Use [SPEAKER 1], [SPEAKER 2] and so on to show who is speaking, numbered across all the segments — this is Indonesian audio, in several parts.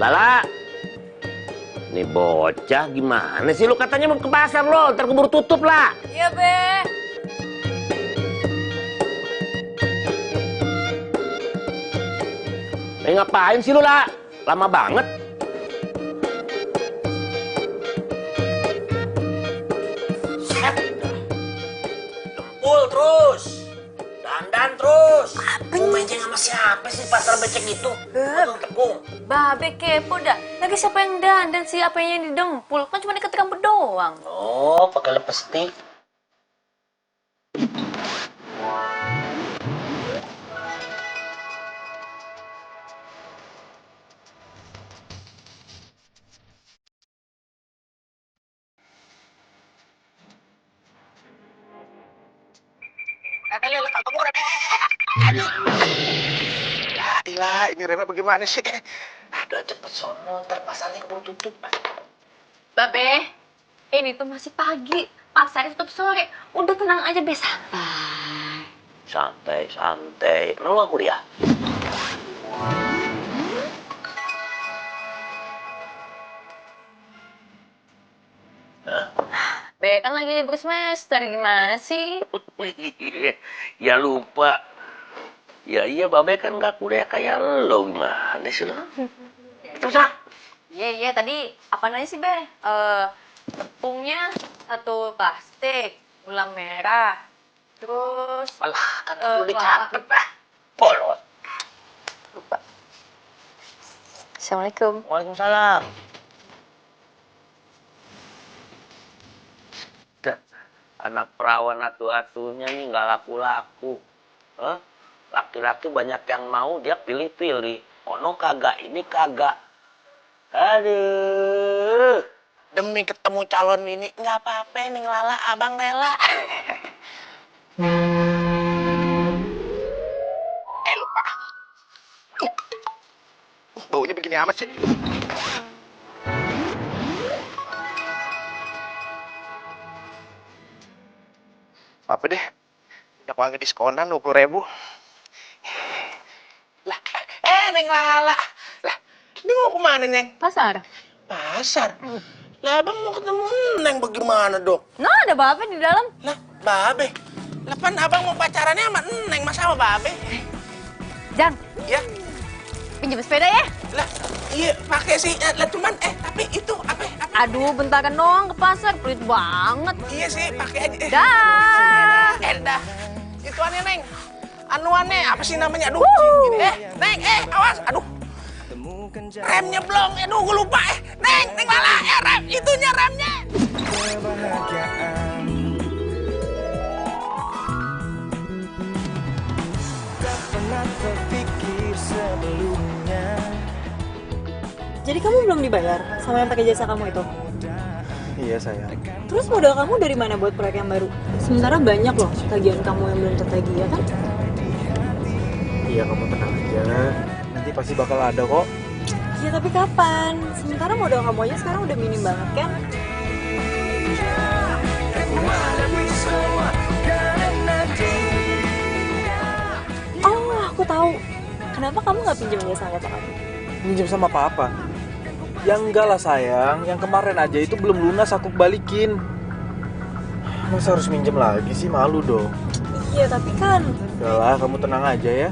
[SPEAKER 1] Lala, nih bocah gimana sih? Lu katanya mau ke pasar lo, ntar keburu tutup lah.
[SPEAKER 2] Iya, Be.
[SPEAKER 1] Ngapain sih lu, La? Lama banget. Set. Dempul terus. Dandan terus. Mau menceng sama siapa sih pasar becek itu? Tepung.
[SPEAKER 2] Babe kepo dah. Lagi siapa yang dandan sih? Apanya yang didempul? Kan cuma deket rambut doang.
[SPEAKER 1] Oh, pakai lipstick.
[SPEAKER 3] Ilah, ini Rema bagaimana sih?
[SPEAKER 1] Udah cepet sono, ntar pasarnya keburu tutup.
[SPEAKER 2] Babe, ini tuh masih pagi. Pasar tutup sore. Udah tenang aja, Be. Santai.
[SPEAKER 1] Santai. Emang lu gak kuliah?
[SPEAKER 2] Be, kan lagi libur semester. Gimana sih?
[SPEAKER 1] Ya lupa. Ya iya, Babe kan gak kuliah kayak lo. Gimana sih lo? Terus ah?
[SPEAKER 2] Iya, tadi apa nanya sih, Be? Tepungnya satu plastik, gula merah, terus...
[SPEAKER 1] Alah, kan udah dicatat lah. Bolot.
[SPEAKER 2] Lupa. Assalamualaikum.
[SPEAKER 1] Waalaikumsalam. Anak perawan atu-atunya nih nggak laku-laku. Laki-laki banyak yang mau, dia pilih-pilih. Ono kagak, ini kagak. Aduh.
[SPEAKER 3] Demi ketemu calon ini, nggak apa-apa nih Lala, abang rela. Lupa. Baunya begini amat sih. Apa deh? Yang wangi diskonan 20.000. Lah, Neng Lala. Lah, ini mau kemana, Neng?
[SPEAKER 2] Pasar?
[SPEAKER 3] Pasar? Lah, abang mau ketemu Neng bagaimana, Dok?
[SPEAKER 2] Nah, ada Babe di dalam.
[SPEAKER 3] Lah, Babe. Lah, pan abang mau pacarannya sama Neng, masa sama Babe?
[SPEAKER 2] Jang,
[SPEAKER 3] Ya,
[SPEAKER 2] pinjam sepeda ya?
[SPEAKER 3] lah, iya pakai sih. Lah, cuman, tapi itu apa?
[SPEAKER 2] Aduh, bentaran doang ke pasar. Pelit banget.
[SPEAKER 3] Iya sih, pakai aja.
[SPEAKER 2] Dah.
[SPEAKER 3] Dah. Ituannya, Neng. Anuannya, apa sih namanya? Aduh, gini. Neng, awas. Aduh. Remnya belum. Aduh, gue lupa. Neng Lala. Rem. Itunya remnya.
[SPEAKER 4] Kebahagiaan tak pernah terpikir sebelumnya.
[SPEAKER 5] Jadi kamu belum dibayar sama yang pakai jasa kamu itu?
[SPEAKER 4] Iya sayang.
[SPEAKER 5] Terus modal kamu dari mana buat proyek yang baru? Sementara banyak loh tagihan kamu yang belum tertagih, ya kan?
[SPEAKER 4] Iya kamu tenang aja. Nanti pasti bakal ada kok.
[SPEAKER 5] Ya tapi kapan? Sementara modal kamu aja sekarang udah minim banget kan? Oh, aku tahu. Kenapa kamu nggak pinjam jasa sama bapak kamu?
[SPEAKER 4] Minjem sama papa. Yang enggak lah sayang. Yang kemarin aja itu belum lunas aku balikin. Masa harus minjem lagi sih, malu dong.
[SPEAKER 5] Iya tapi kan
[SPEAKER 4] Udahlah, kamu tenang aja ya.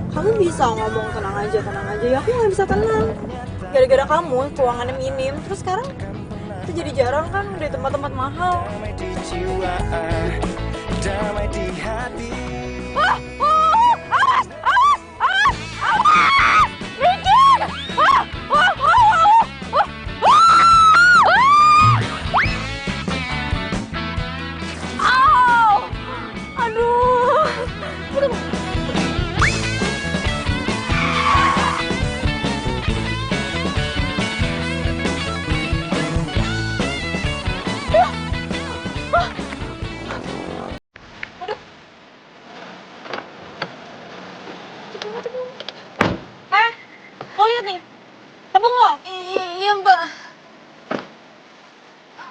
[SPEAKER 5] kamu bisa ngomong tenang aja ya aku nggak bisa tenang. Gara-gara kamu keuangannya minim, terus sekarang kita jadi jarang kan di tempat-tempat mahal.
[SPEAKER 4] Damai di jiwa, damai di hati.
[SPEAKER 5] Oh lihat nih, tepung lo.
[SPEAKER 2] Iya, Mbak.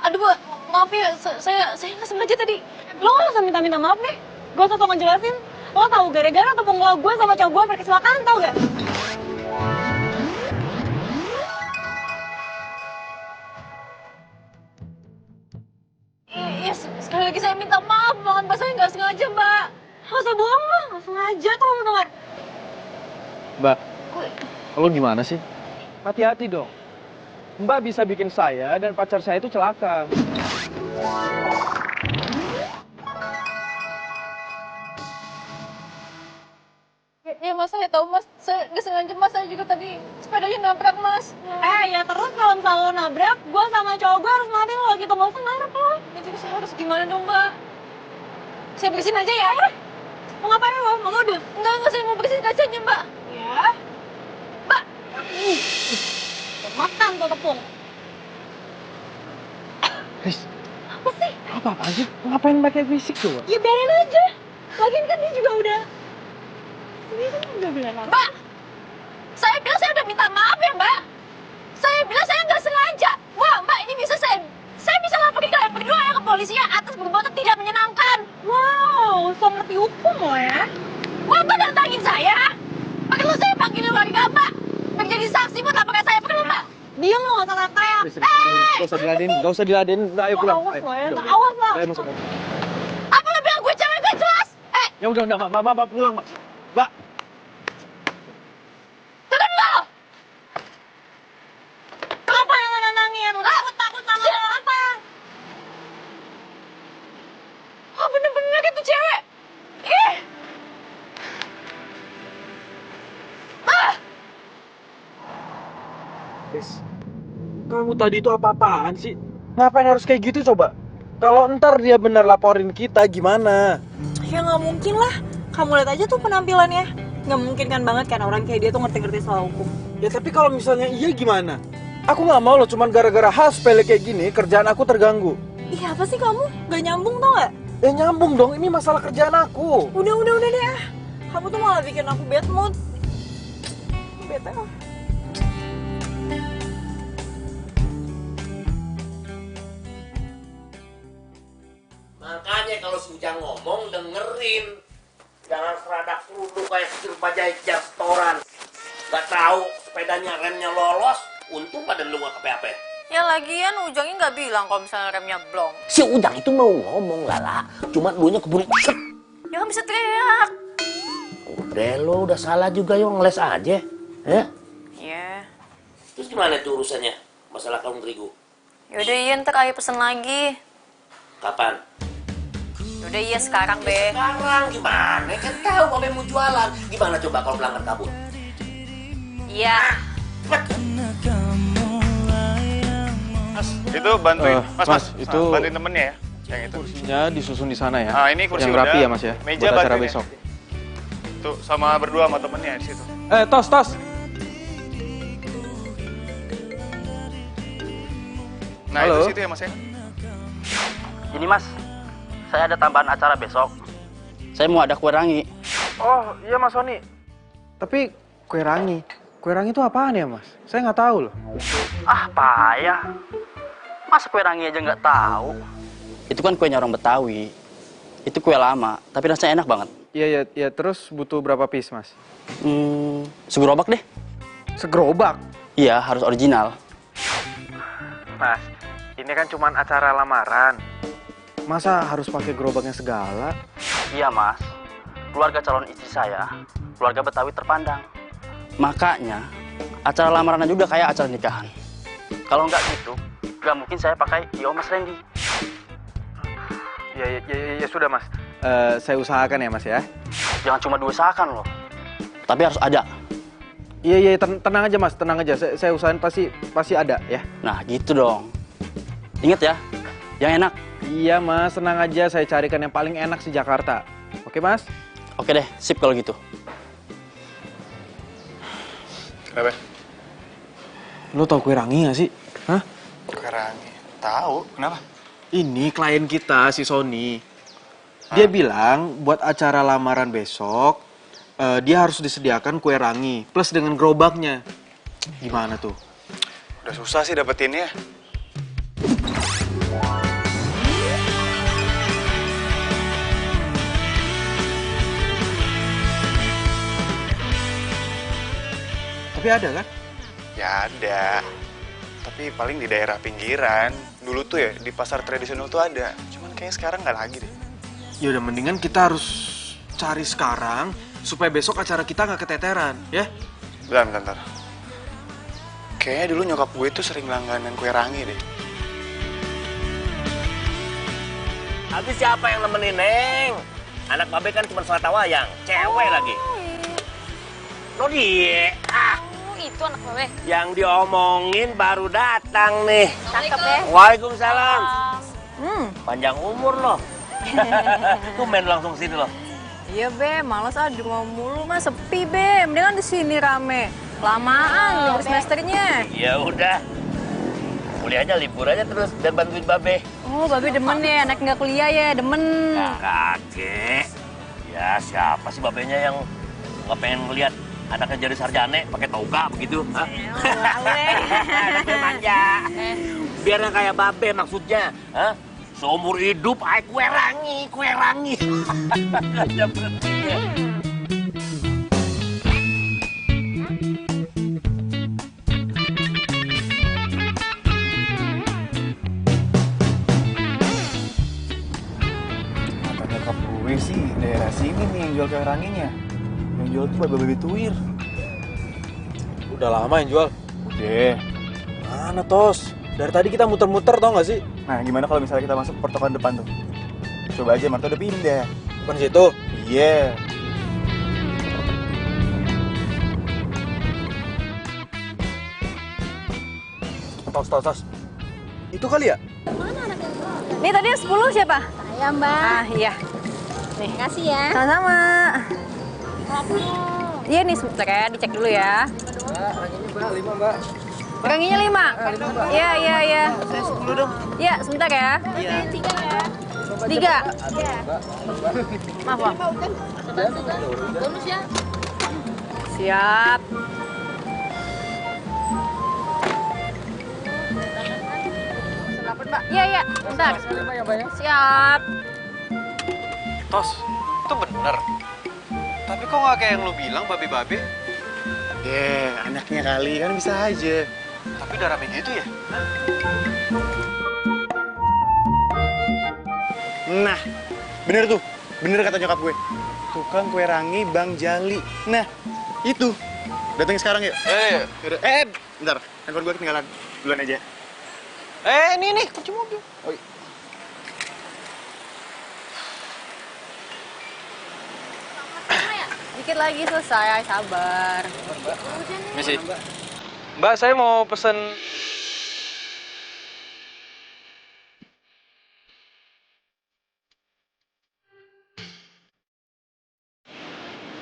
[SPEAKER 2] Aduh, Mbak. Maaf ya, saya nggak sengaja tadi.
[SPEAKER 5] Lo nggak usah minta maaf deh. Gue tau ngejelasin. Lo tahu gara-gara tepung lo gue sama cowok gue berkecelakaan, tau gak?
[SPEAKER 2] sekali lagi saya minta maaf banget, Mbak. Saya nggak sengaja, Mbak.
[SPEAKER 5] Nggak usah bohong lah, nggak sengaja tau lu dengar.
[SPEAKER 4] Mbak, lo gimana sih? Hati-hati dong. Mbak bisa bikin saya dan pacar saya itu celaka.
[SPEAKER 2] Ya, Mas, saya tahu, Mas. Saya nggak sengaja, Mas. Saya juga tadi sepedanya nabrak, Mas.
[SPEAKER 5] Ya terus kalau misalnya lo nabrak, gue sama cowok gue harus ngapain lo gitu, nggak usah ngarep lo.
[SPEAKER 2] Ya, jadi saya harus gimana dong, Mbak? Saya bersihin aja ya.
[SPEAKER 5] Mau ngapain lo? Mau modus?
[SPEAKER 2] Enggak, saya mau bersihin kacanya, Mbak.
[SPEAKER 5] Ya.
[SPEAKER 2] Mbak.
[SPEAKER 5] Makan tuh tepung.
[SPEAKER 4] Riz,
[SPEAKER 5] Apa sih?
[SPEAKER 4] apa-apaan sih? Ngapain pakai fisik coba?
[SPEAKER 5] Ya biarin aja. Lagian kan dia juga udah. Dia kan udah bilang apa?
[SPEAKER 2] Mbak, saya bilang saya udah minta maaf ya, Mbak. Saya bilang saya nggak sengaja. Wah, Mbak, ini bisa saya bisa laporin kalian berdua ya ke polisi ya atas perbuatan tidak menyenangkan.
[SPEAKER 5] Wow, so ngerti hukum lo ya.
[SPEAKER 2] Wah, Mbak nantangin saya. Perlu saya panggilin warga, Mbak. Menjadi saksi buat laporan saya, perlu, Mbak.
[SPEAKER 5] Diam lo, nggak usah teriak.
[SPEAKER 4] Gak usah diladenin. Udah, ayo pulang.
[SPEAKER 5] Awas lo ya,
[SPEAKER 4] Ayo.
[SPEAKER 5] awas lo.
[SPEAKER 4] Ayo masuk.
[SPEAKER 2] Apa lo bilang gue cewek gak jelas?
[SPEAKER 4] Ya udah, Mbak, pulang, Mbak. Mbak,
[SPEAKER 2] Tenang lo.
[SPEAKER 5] Apa yang lo nantangin? Udah takut sama lo apa?
[SPEAKER 2] Oh, bener-bener itu cewek. Ih. Ah.
[SPEAKER 4] Riz, kamu tadi itu apa-apaan sih? Ngapain harus kayak gitu coba? Kalau ntar dia bener laporin kita gimana?
[SPEAKER 5] Ya nggak mungkin lah. Kamu lihat aja tuh penampilannya. Nggak mungkin kan banget kan orang kayak dia tuh ngerti-ngerti soal hukum.
[SPEAKER 4] Ya tapi kalau misalnya iya gimana? Aku nggak mau loh cuman gara-gara hal sepele kayak gini kerjaan aku terganggu.
[SPEAKER 5] Iya apa sih kamu? Gak nyambung tau gak?
[SPEAKER 4] Ya nyambung dong, ini masalah kerjaan aku.
[SPEAKER 5] Udah deh ah. Kamu tuh malah bikin aku bad mood. Bete lah.
[SPEAKER 3] Makanya kalau si Ujang ngomong dengerin. Jangan serada kerudung kayak sikil bajai restoran. Gak tahu sepedanya remnya lolos, untung pada lu gak kepe-ape.
[SPEAKER 2] Ya lagian Ujangnya nggak bilang kalau misalnya remnya blong.
[SPEAKER 3] Si Ujang itu mau ngomong Lala, cuma dulunya keburu set.
[SPEAKER 2] Ya kan bisa teriak.
[SPEAKER 3] Udah lo udah salah juga yo, ngeles aja. Ya?
[SPEAKER 2] Iya.
[SPEAKER 3] Terus gimana tuh urusannya? Masalah kalung terigu.
[SPEAKER 2] Yaudah iya ntar Ayah pesen lagi.
[SPEAKER 3] Kapan?
[SPEAKER 2] Yaudah iya sekarang Be.
[SPEAKER 3] Sekarang gimana? Kan tahu Babe mau jualan. Gimana coba kalau pelanggan kabur?
[SPEAKER 2] Iya.
[SPEAKER 6] Mas, itu bantuin, mas,
[SPEAKER 4] itu
[SPEAKER 6] bantuin temennya ya, yang itu.
[SPEAKER 4] kursinya disusun di sana ya.
[SPEAKER 6] Ah, ini kursi
[SPEAKER 4] yang
[SPEAKER 6] udah.
[SPEAKER 4] rapi ya mas ya.
[SPEAKER 6] Meja
[SPEAKER 4] buat acara
[SPEAKER 6] bantuin ya.
[SPEAKER 4] besok.
[SPEAKER 6] Tuh, sama berdua sama temennya di situ.
[SPEAKER 4] Tos.
[SPEAKER 6] Nah,
[SPEAKER 4] Halo.
[SPEAKER 6] itu situ ya mas ya.
[SPEAKER 7] Ini mas, saya ada tambahan acara besok. Saya mau ada kue rangi.
[SPEAKER 4] Oh iya mas Sony. Tapi kue rangi itu apaan ya mas? Saya nggak tahu loh.
[SPEAKER 7] Ah payah, masa kue rangi aja nggak tahu? Itu kan kuenya orang Betawi. Itu kue lama, tapi rasanya enak banget.
[SPEAKER 4] Iya, terus butuh berapa piece mas?
[SPEAKER 7] Segerobak deh.
[SPEAKER 4] Segerobak?
[SPEAKER 7] Iya, harus original.
[SPEAKER 4] Mas, ini kan cuma acara lamaran. Masa harus pakai gerobaknya segala?
[SPEAKER 7] Iya mas, keluarga calon istri saya, keluarga Betawi terpandang. Makanya, acara lamaran aja udah kayak acara nikahan. Kalau nggak gitu, nggak mungkin saya pakai Yo Mas Randy.
[SPEAKER 4] Ya sudah mas. Saya usahakan ya mas ya.
[SPEAKER 7] Jangan cuma diusahakan loh, tapi harus ada.
[SPEAKER 4] Iya, tenang aja mas, tenang aja. Saya usahain pasti ada ya.
[SPEAKER 7] Nah gitu dong. Ingat ya, yang enak.
[SPEAKER 4] Iya mas, tenang aja. Saya carikan yang paling enak di Jakarta. Oke mas?
[SPEAKER 7] Oke deh, sip kalau gitu.
[SPEAKER 6] Kenapa?
[SPEAKER 4] Lo tau kue rangi gak sih? Hah?
[SPEAKER 6] Kue rangi. Tahu, kenapa?
[SPEAKER 4] Ini klien kita, si Sony. Dia bilang buat acara lamaran besok, dia harus disediakan kue rangi plus dengan gerobaknya. Gimana tuh?
[SPEAKER 6] Udah susah sih dapetinnya.
[SPEAKER 4] Tapi ada kan?
[SPEAKER 6] Ya ada. tapi paling di daerah pinggiran. Dulu tuh ya di pasar tradisional tuh ada, cuman kayaknya sekarang nggak lagi deh.
[SPEAKER 4] Ya udah mendingan kita harus cari sekarang supaya besok acara kita nggak keteteran, ya?
[SPEAKER 6] Bentar. Kayaknya dulu nyokap gue tuh sering langganan kue rangi deh.
[SPEAKER 1] Habis siapa yang nemenin, Neng? Anak babe kan cuma suara wayang, cewek lagi. Lo dia,
[SPEAKER 2] Itu anak babe.
[SPEAKER 1] yang diomongin baru datang nih.
[SPEAKER 2] Cakep ya.
[SPEAKER 1] Waalaikumsalam.
[SPEAKER 5] Panjang
[SPEAKER 1] umur loh. Tuh main langsung sini loh.
[SPEAKER 5] Iya be, males di rumah mulu mah sepi be. Mendingan di sini rame. Lamaan libur semesternya.
[SPEAKER 1] Ya udah. Kuliah aja libur aja terus dan bantuin babe.
[SPEAKER 5] Oh, babe demen ya, anak nggak kuliah ya, demen.
[SPEAKER 1] Kakek. Ya siapa sih babenya yang nggak pengen ngeliat anaknya jadi sarjana pakai toga begitu? Hah? Anaknya manja. Biar yang kayak babe maksudnya. Hah? Seumur hidup ay kue rangi. Aja berhenti ya.
[SPEAKER 6] Kata nyokap gue sih daerah sini nih yang jual kue ranginya. Yang jual tuh babe tuir.
[SPEAKER 4] Udah lama yang jual.
[SPEAKER 6] Udah.
[SPEAKER 4] Mana Tos? Dari tadi kita muter-muter tau gak sih?
[SPEAKER 6] Nah, gimana kalau misalnya kita masuk pertokoan depan tuh? Coba aja, Marta udah pindah.
[SPEAKER 4] Bukan situ.
[SPEAKER 6] Iya.
[SPEAKER 4] Tos. Itu kali ya?
[SPEAKER 5] Nih tadi 10 siapa?
[SPEAKER 2] Saya mbak.
[SPEAKER 5] Ah iya. Nih.
[SPEAKER 2] Kasih ya.
[SPEAKER 5] Sama-sama. Iya nih sebentar ya, dicek dulu ya. Ranginya 5? Iya.
[SPEAKER 4] Saya 10 dong.
[SPEAKER 5] Iya, sebentar ya.
[SPEAKER 4] Iya.
[SPEAKER 5] 3. Maaf, Bang.
[SPEAKER 2] Bonus ya.
[SPEAKER 5] Siap. Iya, bentar. Siap.
[SPEAKER 4] Tos, itu bener. Tapi kok nggak kayak yang lu bilang, babe-babe?
[SPEAKER 6] Anaknya kali kan bisa aja.
[SPEAKER 4] Tapi udah rame gitu ya?
[SPEAKER 6] Nah, bener tuh. Bener kata nyokap gue. Tukang kue rangi Bang Jali. Nah, itu. Datangin sekarang yuk. Bentar. Handphone gue ketinggalan. Duluan aja.
[SPEAKER 4] Ini kunci mobil.
[SPEAKER 6] Oh, iya.
[SPEAKER 5] Dikit lagi selesai, sabar.
[SPEAKER 4] Misi. Mbak, saya mau pesen.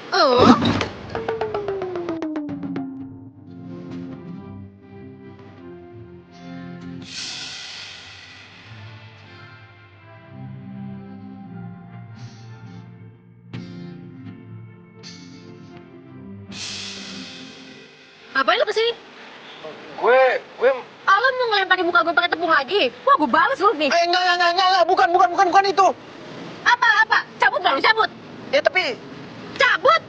[SPEAKER 2] Oh. Ngapain lu kesini?
[SPEAKER 4] Gue
[SPEAKER 2] Lo mau ngelemparin muka gue pakai tepung lagi? Wah, gue balas lu nih.
[SPEAKER 4] enggak, bukan itu.
[SPEAKER 2] Apa? Cabut gak lu? Cabut.
[SPEAKER 4] Ya tapi
[SPEAKER 2] Cabut.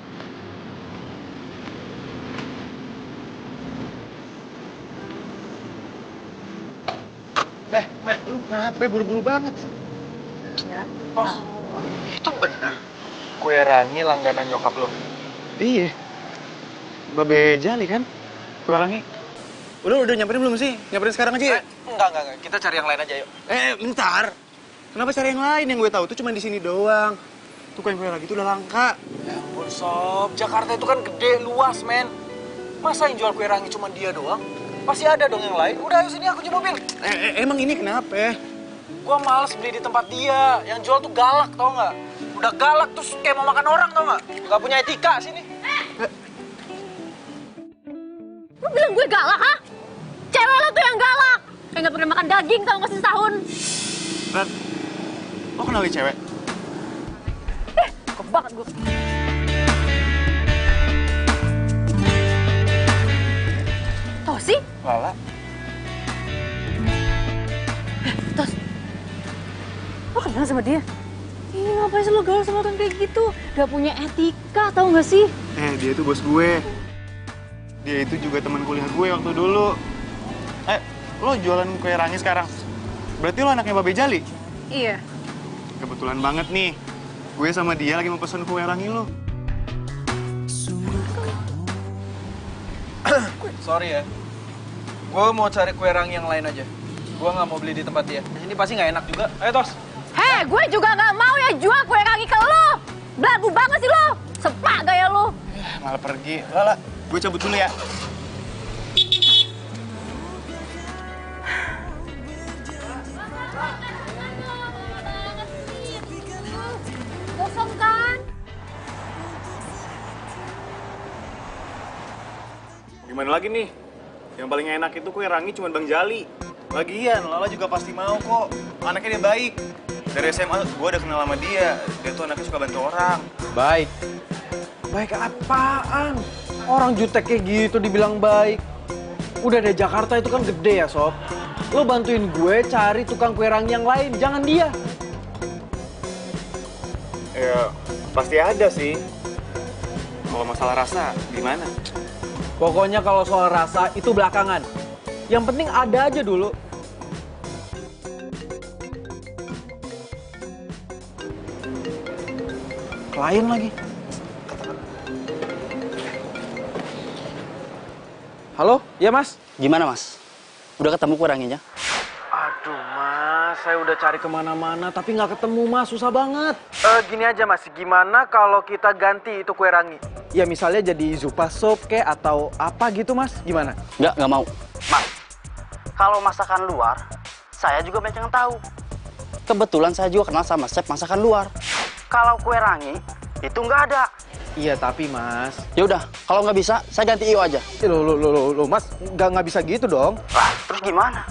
[SPEAKER 6] Lu kenapa buru-buru banget?
[SPEAKER 4] Tos, itu bener. Kue rangi langganan nyokap lo.
[SPEAKER 6] Iya. Babe Jali kan? Kue rangi. Udah nyamperin belum sih? Nyamperin sekarang aja ya?
[SPEAKER 4] Enggak. Kita cari yang lain aja yuk.
[SPEAKER 6] Bentar. Kenapa cari yang lain? Yang gue tahu tuh cuma di sini doang. Tuh kue rangi itu udah langka.
[SPEAKER 4] Ya ampun Sob, Jakarta itu kan gede, luas men. Masa yang jual kue rangi cuma dia doang? Pasti ada dong yang lain. Udah ayo sini aku kunci mobil.
[SPEAKER 6] Emang ini kenapa?
[SPEAKER 4] Gua males beli di tempat dia. Yang jual tuh galak tau nggak? Udah galak terus kayak mau makan orang tau nggak? Nggak punya etika sini.
[SPEAKER 2] Lu bilang gue galak, ha? Cewek lo tuh yang galak. Kayak gak pernah makan daging tau gak sih setahun.
[SPEAKER 6] Ran, lo kenal nih cewek?
[SPEAKER 5] Kok banget gue. Tosi?
[SPEAKER 6] Lala.
[SPEAKER 5] Tos. Lo kenal sama dia? Ih, ngapain sih lo gaul sama orang kayak gitu? Gak punya etika, tau gak sih?
[SPEAKER 6] Dia tuh bos gue. Dia itu juga teman kuliah gue waktu dulu. lo jualan kue rangi sekarang. Berarti lo anaknya Babe Jali?
[SPEAKER 5] Iya.
[SPEAKER 6] Kebetulan banget nih. Gue sama dia lagi mau pesen kue rangi lo.
[SPEAKER 4] Sorry ya. Gue mau cari kue rangi yang lain aja. Gue nggak mau beli di tempat dia. Ini pasti nggak enak juga. Ayo Tos.
[SPEAKER 2] Hei, gue juga nggak mau ya jual kue rangi ke lo. Belagu banget sih lo. Sepak gaya lo.
[SPEAKER 6] Malah pergi. Lala, gue cabut dulu ya.
[SPEAKER 2] Kosong kan?
[SPEAKER 6] Gimana lagi nih? Yang paling enak itu kue rangi cuma Bang Jali. Lagian, Lala juga pasti mau kok. Anaknya dia baik. Dari SMA gue udah kenal sama dia. Dia tuh anaknya suka bantu orang.
[SPEAKER 4] Baik. Baik apaan? Orang jutek kayak gitu dibilang baik. Udah deh, Jakarta itu kan gede ya, Sob. Lo bantuin gue cari tukang kue rangi yang lain, jangan dia.
[SPEAKER 6] Ya, pasti ada sih. Kalau masalah rasa, gimana?
[SPEAKER 4] Pokoknya kalau soal rasa itu belakangan. Yang penting ada aja dulu. Klien lagi. Halo, ya Mas?
[SPEAKER 7] Gimana Mas? Udah ketemu kue ranginya?
[SPEAKER 4] Aduh Mas, saya udah cari kemana-mana tapi nggak ketemu Mas, susah banget. Gini aja Mas, gimana kalau kita ganti itu kue rangi? Ya misalnya jadi zupa sop kek atau apa gitu Mas, gimana?
[SPEAKER 7] Nggak mau. Mas, kalau masakan luar, saya juga banyak yang tahu. Kebetulan saya juga kenal sama chef masakan luar. Kalau kue rangi, itu nggak ada.
[SPEAKER 4] Iya tapi Mas.
[SPEAKER 7] Ya udah, kalau nggak bisa, saya ganti IO aja.
[SPEAKER 4] Loh, Mas, nggak bisa gitu dong.
[SPEAKER 7] Lah, terus gimana?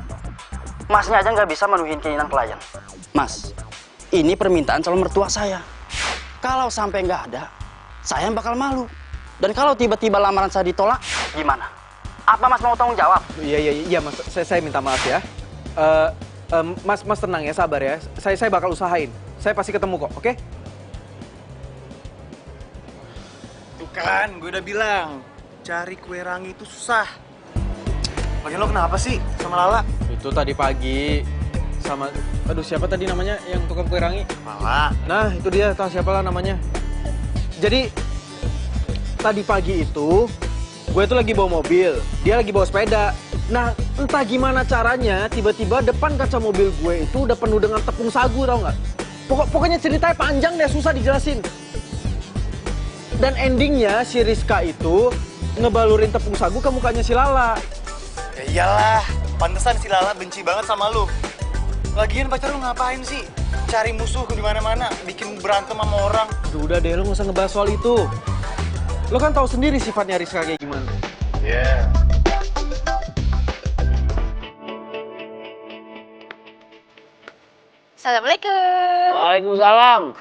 [SPEAKER 7] Masnya aja nggak bisa menuhin keinginan klien. Mas, ini permintaan calon mertua saya. Kalau sampai nggak ada, saya bakal malu. Dan kalau tiba-tiba lamaran saya ditolak, gimana? Apa Mas mau tanggung jawab?
[SPEAKER 4] Iya Mas, saya minta maaf ya. Mas tenang ya, sabar ya. Saya bakal usahain. Saya pasti ketemu kok, oke?
[SPEAKER 6] Tuh kan, gue udah bilang. Cari kue rangi itu susah. Lagian lo kenapa sih sama Lala?
[SPEAKER 4] Itu tadi pagi sama, aduh siapa tadi namanya yang tukang kue rangi?
[SPEAKER 6] Lala.
[SPEAKER 4] Nah itu dia, tahu siapa lah namanya. Jadi tadi pagi itu gue tuh lagi bawa mobil, dia lagi bawa sepeda. Nah entah gimana caranya tiba-tiba depan kaca mobil gue itu udah penuh dengan tepung sagu, tau nggak? Pokoknya ceritanya panjang deh, susah dijelasin. Dan endingnya si Rizka itu ngebalurin tepung sagu ke mukanya si Lala.
[SPEAKER 6] Ya iyalah, pantesan si Lala benci banget sama lu. Lagian pacar lu ngapain sih? Cari musuh di mana-mana, bikin berantem sama orang.
[SPEAKER 4] Aduh, udah deh, lo nggak usah ngebahas soal itu. Lo kan tahu sendiri sifatnya Rizka kayak gimana.
[SPEAKER 6] Iya.
[SPEAKER 2] Assalamualaikum.
[SPEAKER 1] Waalaikumsalam.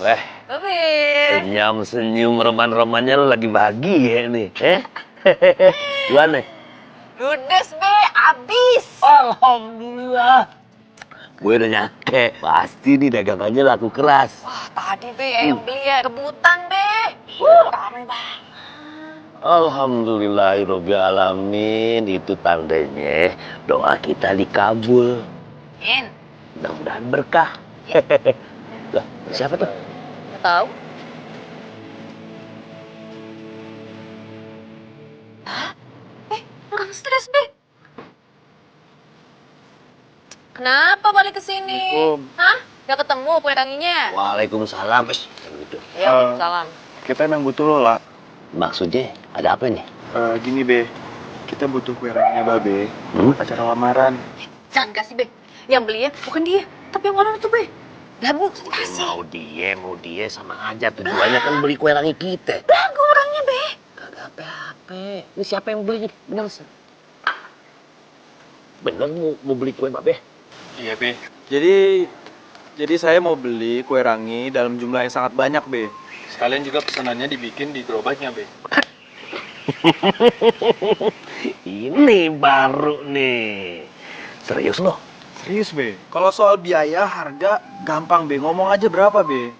[SPEAKER 1] Weh,
[SPEAKER 2] Babe.
[SPEAKER 1] senyum roman-romannya lo lagi bahagia nih, Gimana?
[SPEAKER 2] Ludes, Be. Abis.
[SPEAKER 1] Alhamdulillah. Gue udah nyake, pasti nih dagangannya laku keras.
[SPEAKER 2] Wah, tadi, Be, yang beli ya rebutan, Be. Rame banget.
[SPEAKER 1] Alhamdulillahirobbilalamin, itu tandanya doa kita dikabul.
[SPEAKER 2] In.
[SPEAKER 1] Mudah-mudahan berkah. Lah, siapa tuh?
[SPEAKER 2] Nggak tahu. Hah? Nggak stres, Be. Kenapa balik ke sini? Hah? Nggak ketemu kue ranginya?
[SPEAKER 1] Waalaikumsalam. Gitu.
[SPEAKER 2] Ya, waalaikumsalam.
[SPEAKER 6] Kita emang butuh lo, La.
[SPEAKER 1] Maksudnya ada apa nih?
[SPEAKER 6] Gini, Be. Kita butuh kue ranginya Babe. Acara lamaran.
[SPEAKER 2] Jangan kasih, Be. Yang beli ya bukan dia, tapi yang orang itu, Be. Lagu, kasih.
[SPEAKER 1] Mau dia sama aja, tujuannya kan beli kue rangi kita.
[SPEAKER 2] Lagu orangnya, Be.
[SPEAKER 1] Kagak apa-apa. Ini siapa yang beli? Bener sih. Bener mau beli kue Babe?
[SPEAKER 6] Iya, Be.
[SPEAKER 4] Jadi saya mau beli kue rangi dalam jumlah yang sangat banyak, Be. Sekalian juga pesanannya dibikin di gerobaknya, Be.
[SPEAKER 1] Ini baru nih. Serius loh?
[SPEAKER 4] Serius, Be. Kalau soal biaya, harga, gampang, Be. Ngomong aja berapa, Be.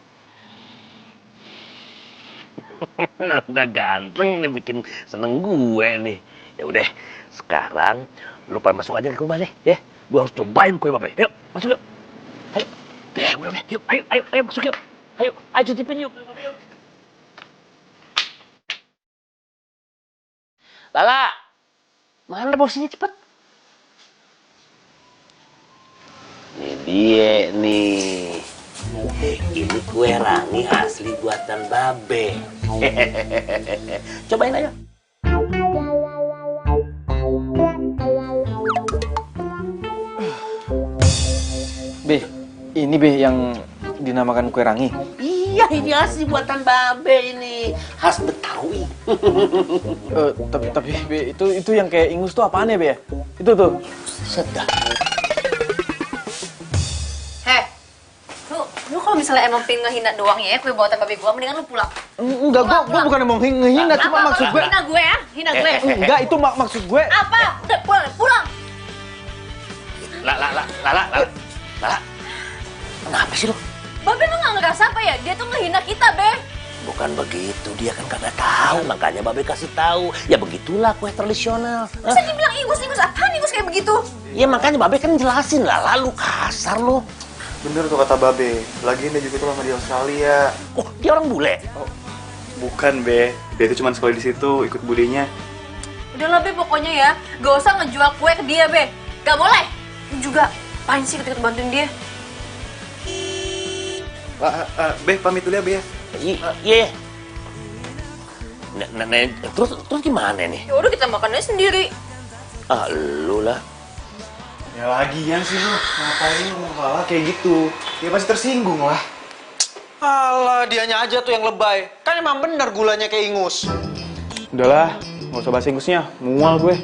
[SPEAKER 1] Udah ganteng nih, bikin seneng gue nih. Ya udah, sekarang lu pada masuk aja ke rumah deh, ya. Gua harus cobain kue babe. Yuk, masuk yuk. Ayo. Ya, udah, yuk, ayo masuk yuk. Ayo cicipin yuk. Yuk. Lala, mana bosnya cepet? Ini dia nih. Ini kue rangi asli buatan babe. Cobain aja.
[SPEAKER 4] Be, ini Be yang dinamakan kue rangi.
[SPEAKER 1] Iya, ini asli buatan babe ini. Khas Betawi.
[SPEAKER 4] Tapi Be, itu yang kayak ingus tuh apaan ya Be ya? Itu tuh.
[SPEAKER 1] Sedap.
[SPEAKER 2] Lu kalau misalnya emang pengen ngehina doang ya kue buatan babe gua, mendingan lu pulang.
[SPEAKER 4] Enggak, gua bukan mau ngehina, cuma maksud gue.
[SPEAKER 2] Hina gue ya? Hina gue.
[SPEAKER 4] Enggak, itu maksud gue.
[SPEAKER 2] Apa? Udah pulang.
[SPEAKER 1] Lala. Kenapa sih lu?
[SPEAKER 2] Babe lu nggak ngerasa apa ya? Dia tuh ngehina kita, Be.
[SPEAKER 1] Bukan begitu, dia kan kagak tahu, makanya babe kasih tahu. Ya begitulah kue tradisional.
[SPEAKER 2] Masa dibilang ingus apaan ingus kayak begitu?
[SPEAKER 1] Ya makanya babe kan jelasin lah, lalu kasar lu.
[SPEAKER 6] Bener tuh kata Babe, lagian dia juga tuh lama di Australia.
[SPEAKER 1] Oh, dia orang bule?
[SPEAKER 6] Oh, bukan Be, dia itu cuma sekolah di situ, ikut budinya.
[SPEAKER 2] Udahlah, Be, pokoknya ya, gak usah ngejual kue ke dia, Be. Gak boleh. Lu juga, apain sih ketika bantuin dia?
[SPEAKER 6] Be, pamit dulu ya Be ya.
[SPEAKER 1] Iya. Terus gimana nih?
[SPEAKER 2] Ya udah kita makannya sendiri.
[SPEAKER 1] Ah, lu lah.
[SPEAKER 6] Ya lagian sih lu, ngapain lu ngomong kayak gitu? Ya pasti tersinggung lah.
[SPEAKER 4] Alah, dianya aja tuh yang lebay. Kan emang bener gulanya kayak ingus.
[SPEAKER 6] Udahlah, nggak usah bahas ingusnya, mual gue.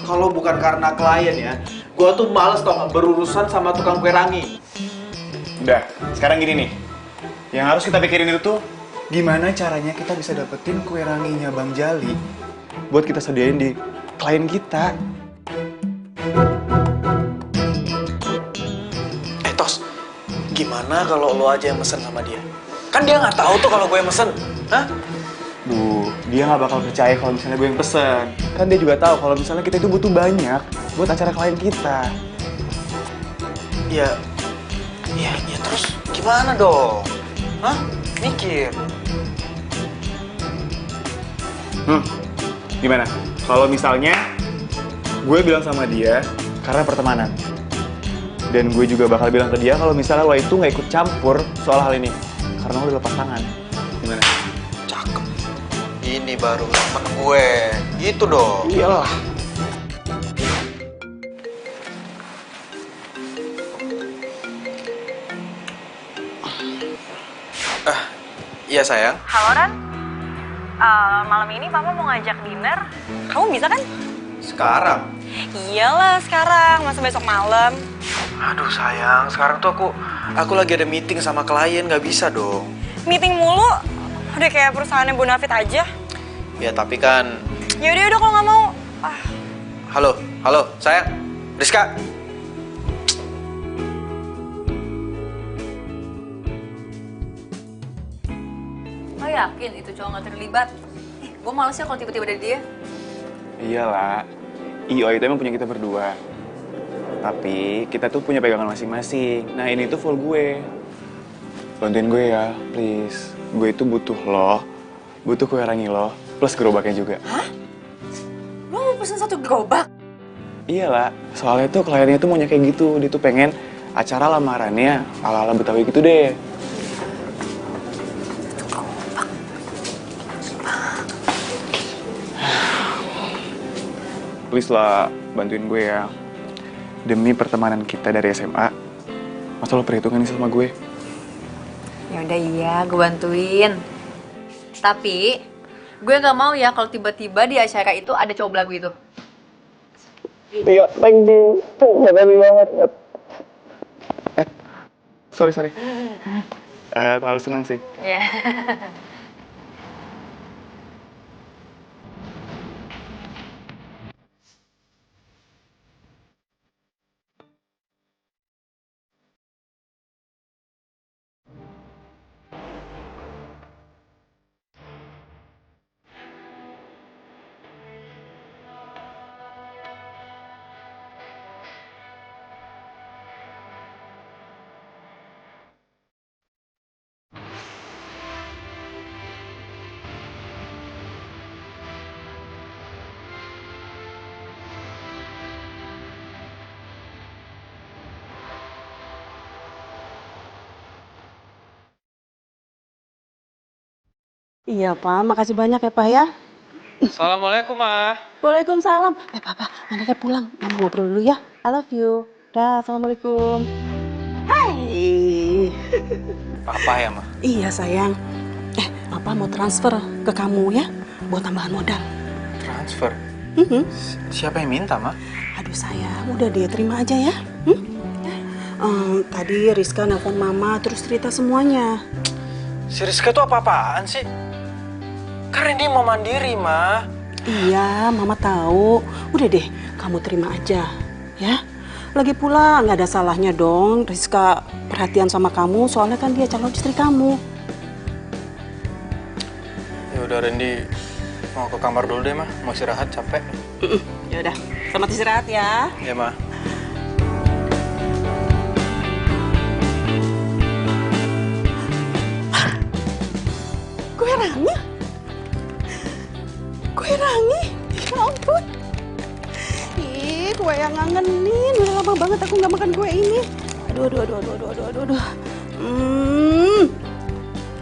[SPEAKER 4] Kalau bukan karena klien ya, gua tuh males tau nggak berurusan sama tukang kue rangi.
[SPEAKER 6] Udah, sekarang gini nih. Yang harus kita pikirin itu tuh, gimana caranya kita bisa dapetin kue ranginya Bang Jali buat kita sediain di klien kita.
[SPEAKER 4] Tos, gimana kalau lo aja yang mesen sama dia? Kan dia nggak tahu tuh kalau gue yang mesen, hah?
[SPEAKER 6] Dia nggak bakal percaya kalau misalnya gue yang pesen. Kan dia juga tahu kalau misalnya kita itu butuh banyak buat acara klien kita.
[SPEAKER 4] Ya terus gimana dong? Hah? Mikir.
[SPEAKER 6] Gimana? Kalau misalnya gue bilang sama dia karena pertemanan. Dan gue juga bakal bilang ke dia kalau misalnya lo itu nggak ikut campur soal hal ini. Karena lo udah lepas tangan. Gimana?
[SPEAKER 4] Cakep. Ini baru temen gue. Gitu dong.
[SPEAKER 6] Iyalah.
[SPEAKER 4] Iya sayang.
[SPEAKER 5] Halo Ran, malam ini Papa mau ngajak dinner. Kamu bisa kan?
[SPEAKER 4] Sekarang?
[SPEAKER 5] Iyalah sekarang, masa besok malam.
[SPEAKER 4] Aduh sayang, sekarang tuh aku lagi ada meeting sama klien, nggak bisa dong.
[SPEAKER 5] Meeting mulu, udah kayak perusahaannya Bu Nafit aja.
[SPEAKER 4] Ya tapi kan.
[SPEAKER 5] Yaudah kalau nggak mau.
[SPEAKER 4] Halo sayang, Rizka.
[SPEAKER 2] Lo yakin itu cowok nggak terlibat? Gue males ya kalau tiba-tiba ada dia.
[SPEAKER 6] Iyalah. IO itu emang punya kita berdua. Tapi kita tuh punya pegangan masing-masing. Nah ini tuh full gue. Bantuin gue ya, please. Gue itu butuh lo, butuh kue rangi lo, plus gerobaknya juga.
[SPEAKER 2] Hah? Lo mau pesen satu gerobak?
[SPEAKER 6] Iyalah, soalnya tuh kliennya tuh maunya kayak gitu. Dia tuh pengen acara lamarannya ala-ala Betawi gitu deh. Please lah, bantuin gue ya. Demi pertemanan kita dari SMA, masa lo perhitungan nih sama gue?
[SPEAKER 2] Ya udah iya, gue bantuin. Tapi gue nggak mau ya kalau tiba-tiba di acara itu ada cowok belagu itu.
[SPEAKER 6] Iya, thank you. Makasih banget. Sorry. Terlalu senang sih.
[SPEAKER 2] Iya.
[SPEAKER 8] Iya, Pak. Makasih banyak ya, Pak ya.
[SPEAKER 4] Assalamualaikum, Ma.
[SPEAKER 8] Waalaikumsalam. Papa, anaknya pulang. Mama ngobrol dulu ya. I love you. Dah, assalamualaikum. Hai.
[SPEAKER 4] Papa ya, Ma?
[SPEAKER 8] Iya, sayang. Papa mau transfer ke kamu ya, buat tambahan modal.
[SPEAKER 4] Transfer? Siapa yang minta, Ma?
[SPEAKER 8] Aduh sayang, udah deh, terima aja ya. Tadi Rizka nelfon Mama, terus cerita semuanya.
[SPEAKER 4] Si Rizka tuh apa-apaan sih? Karena dia mau mandiri, Ma.
[SPEAKER 8] Iya, Mama tahu. Udah deh, kamu terima aja, ya. Lagi pula nggak ada salahnya dong Rizka perhatian sama kamu, soalnya kan dia calon istri kamu.
[SPEAKER 4] Ya udah, Randy mau ke kamar dulu deh, Ma. Mau istirahat, capek.
[SPEAKER 8] Ya udah, selamat istirahat ya.
[SPEAKER 4] Ya, Ma.
[SPEAKER 8] Kue rangi? Kue rangi? Ya ampun. Ih, kue yang ngangenin. Udah lama banget aku nggak makan kue ini. Aduh.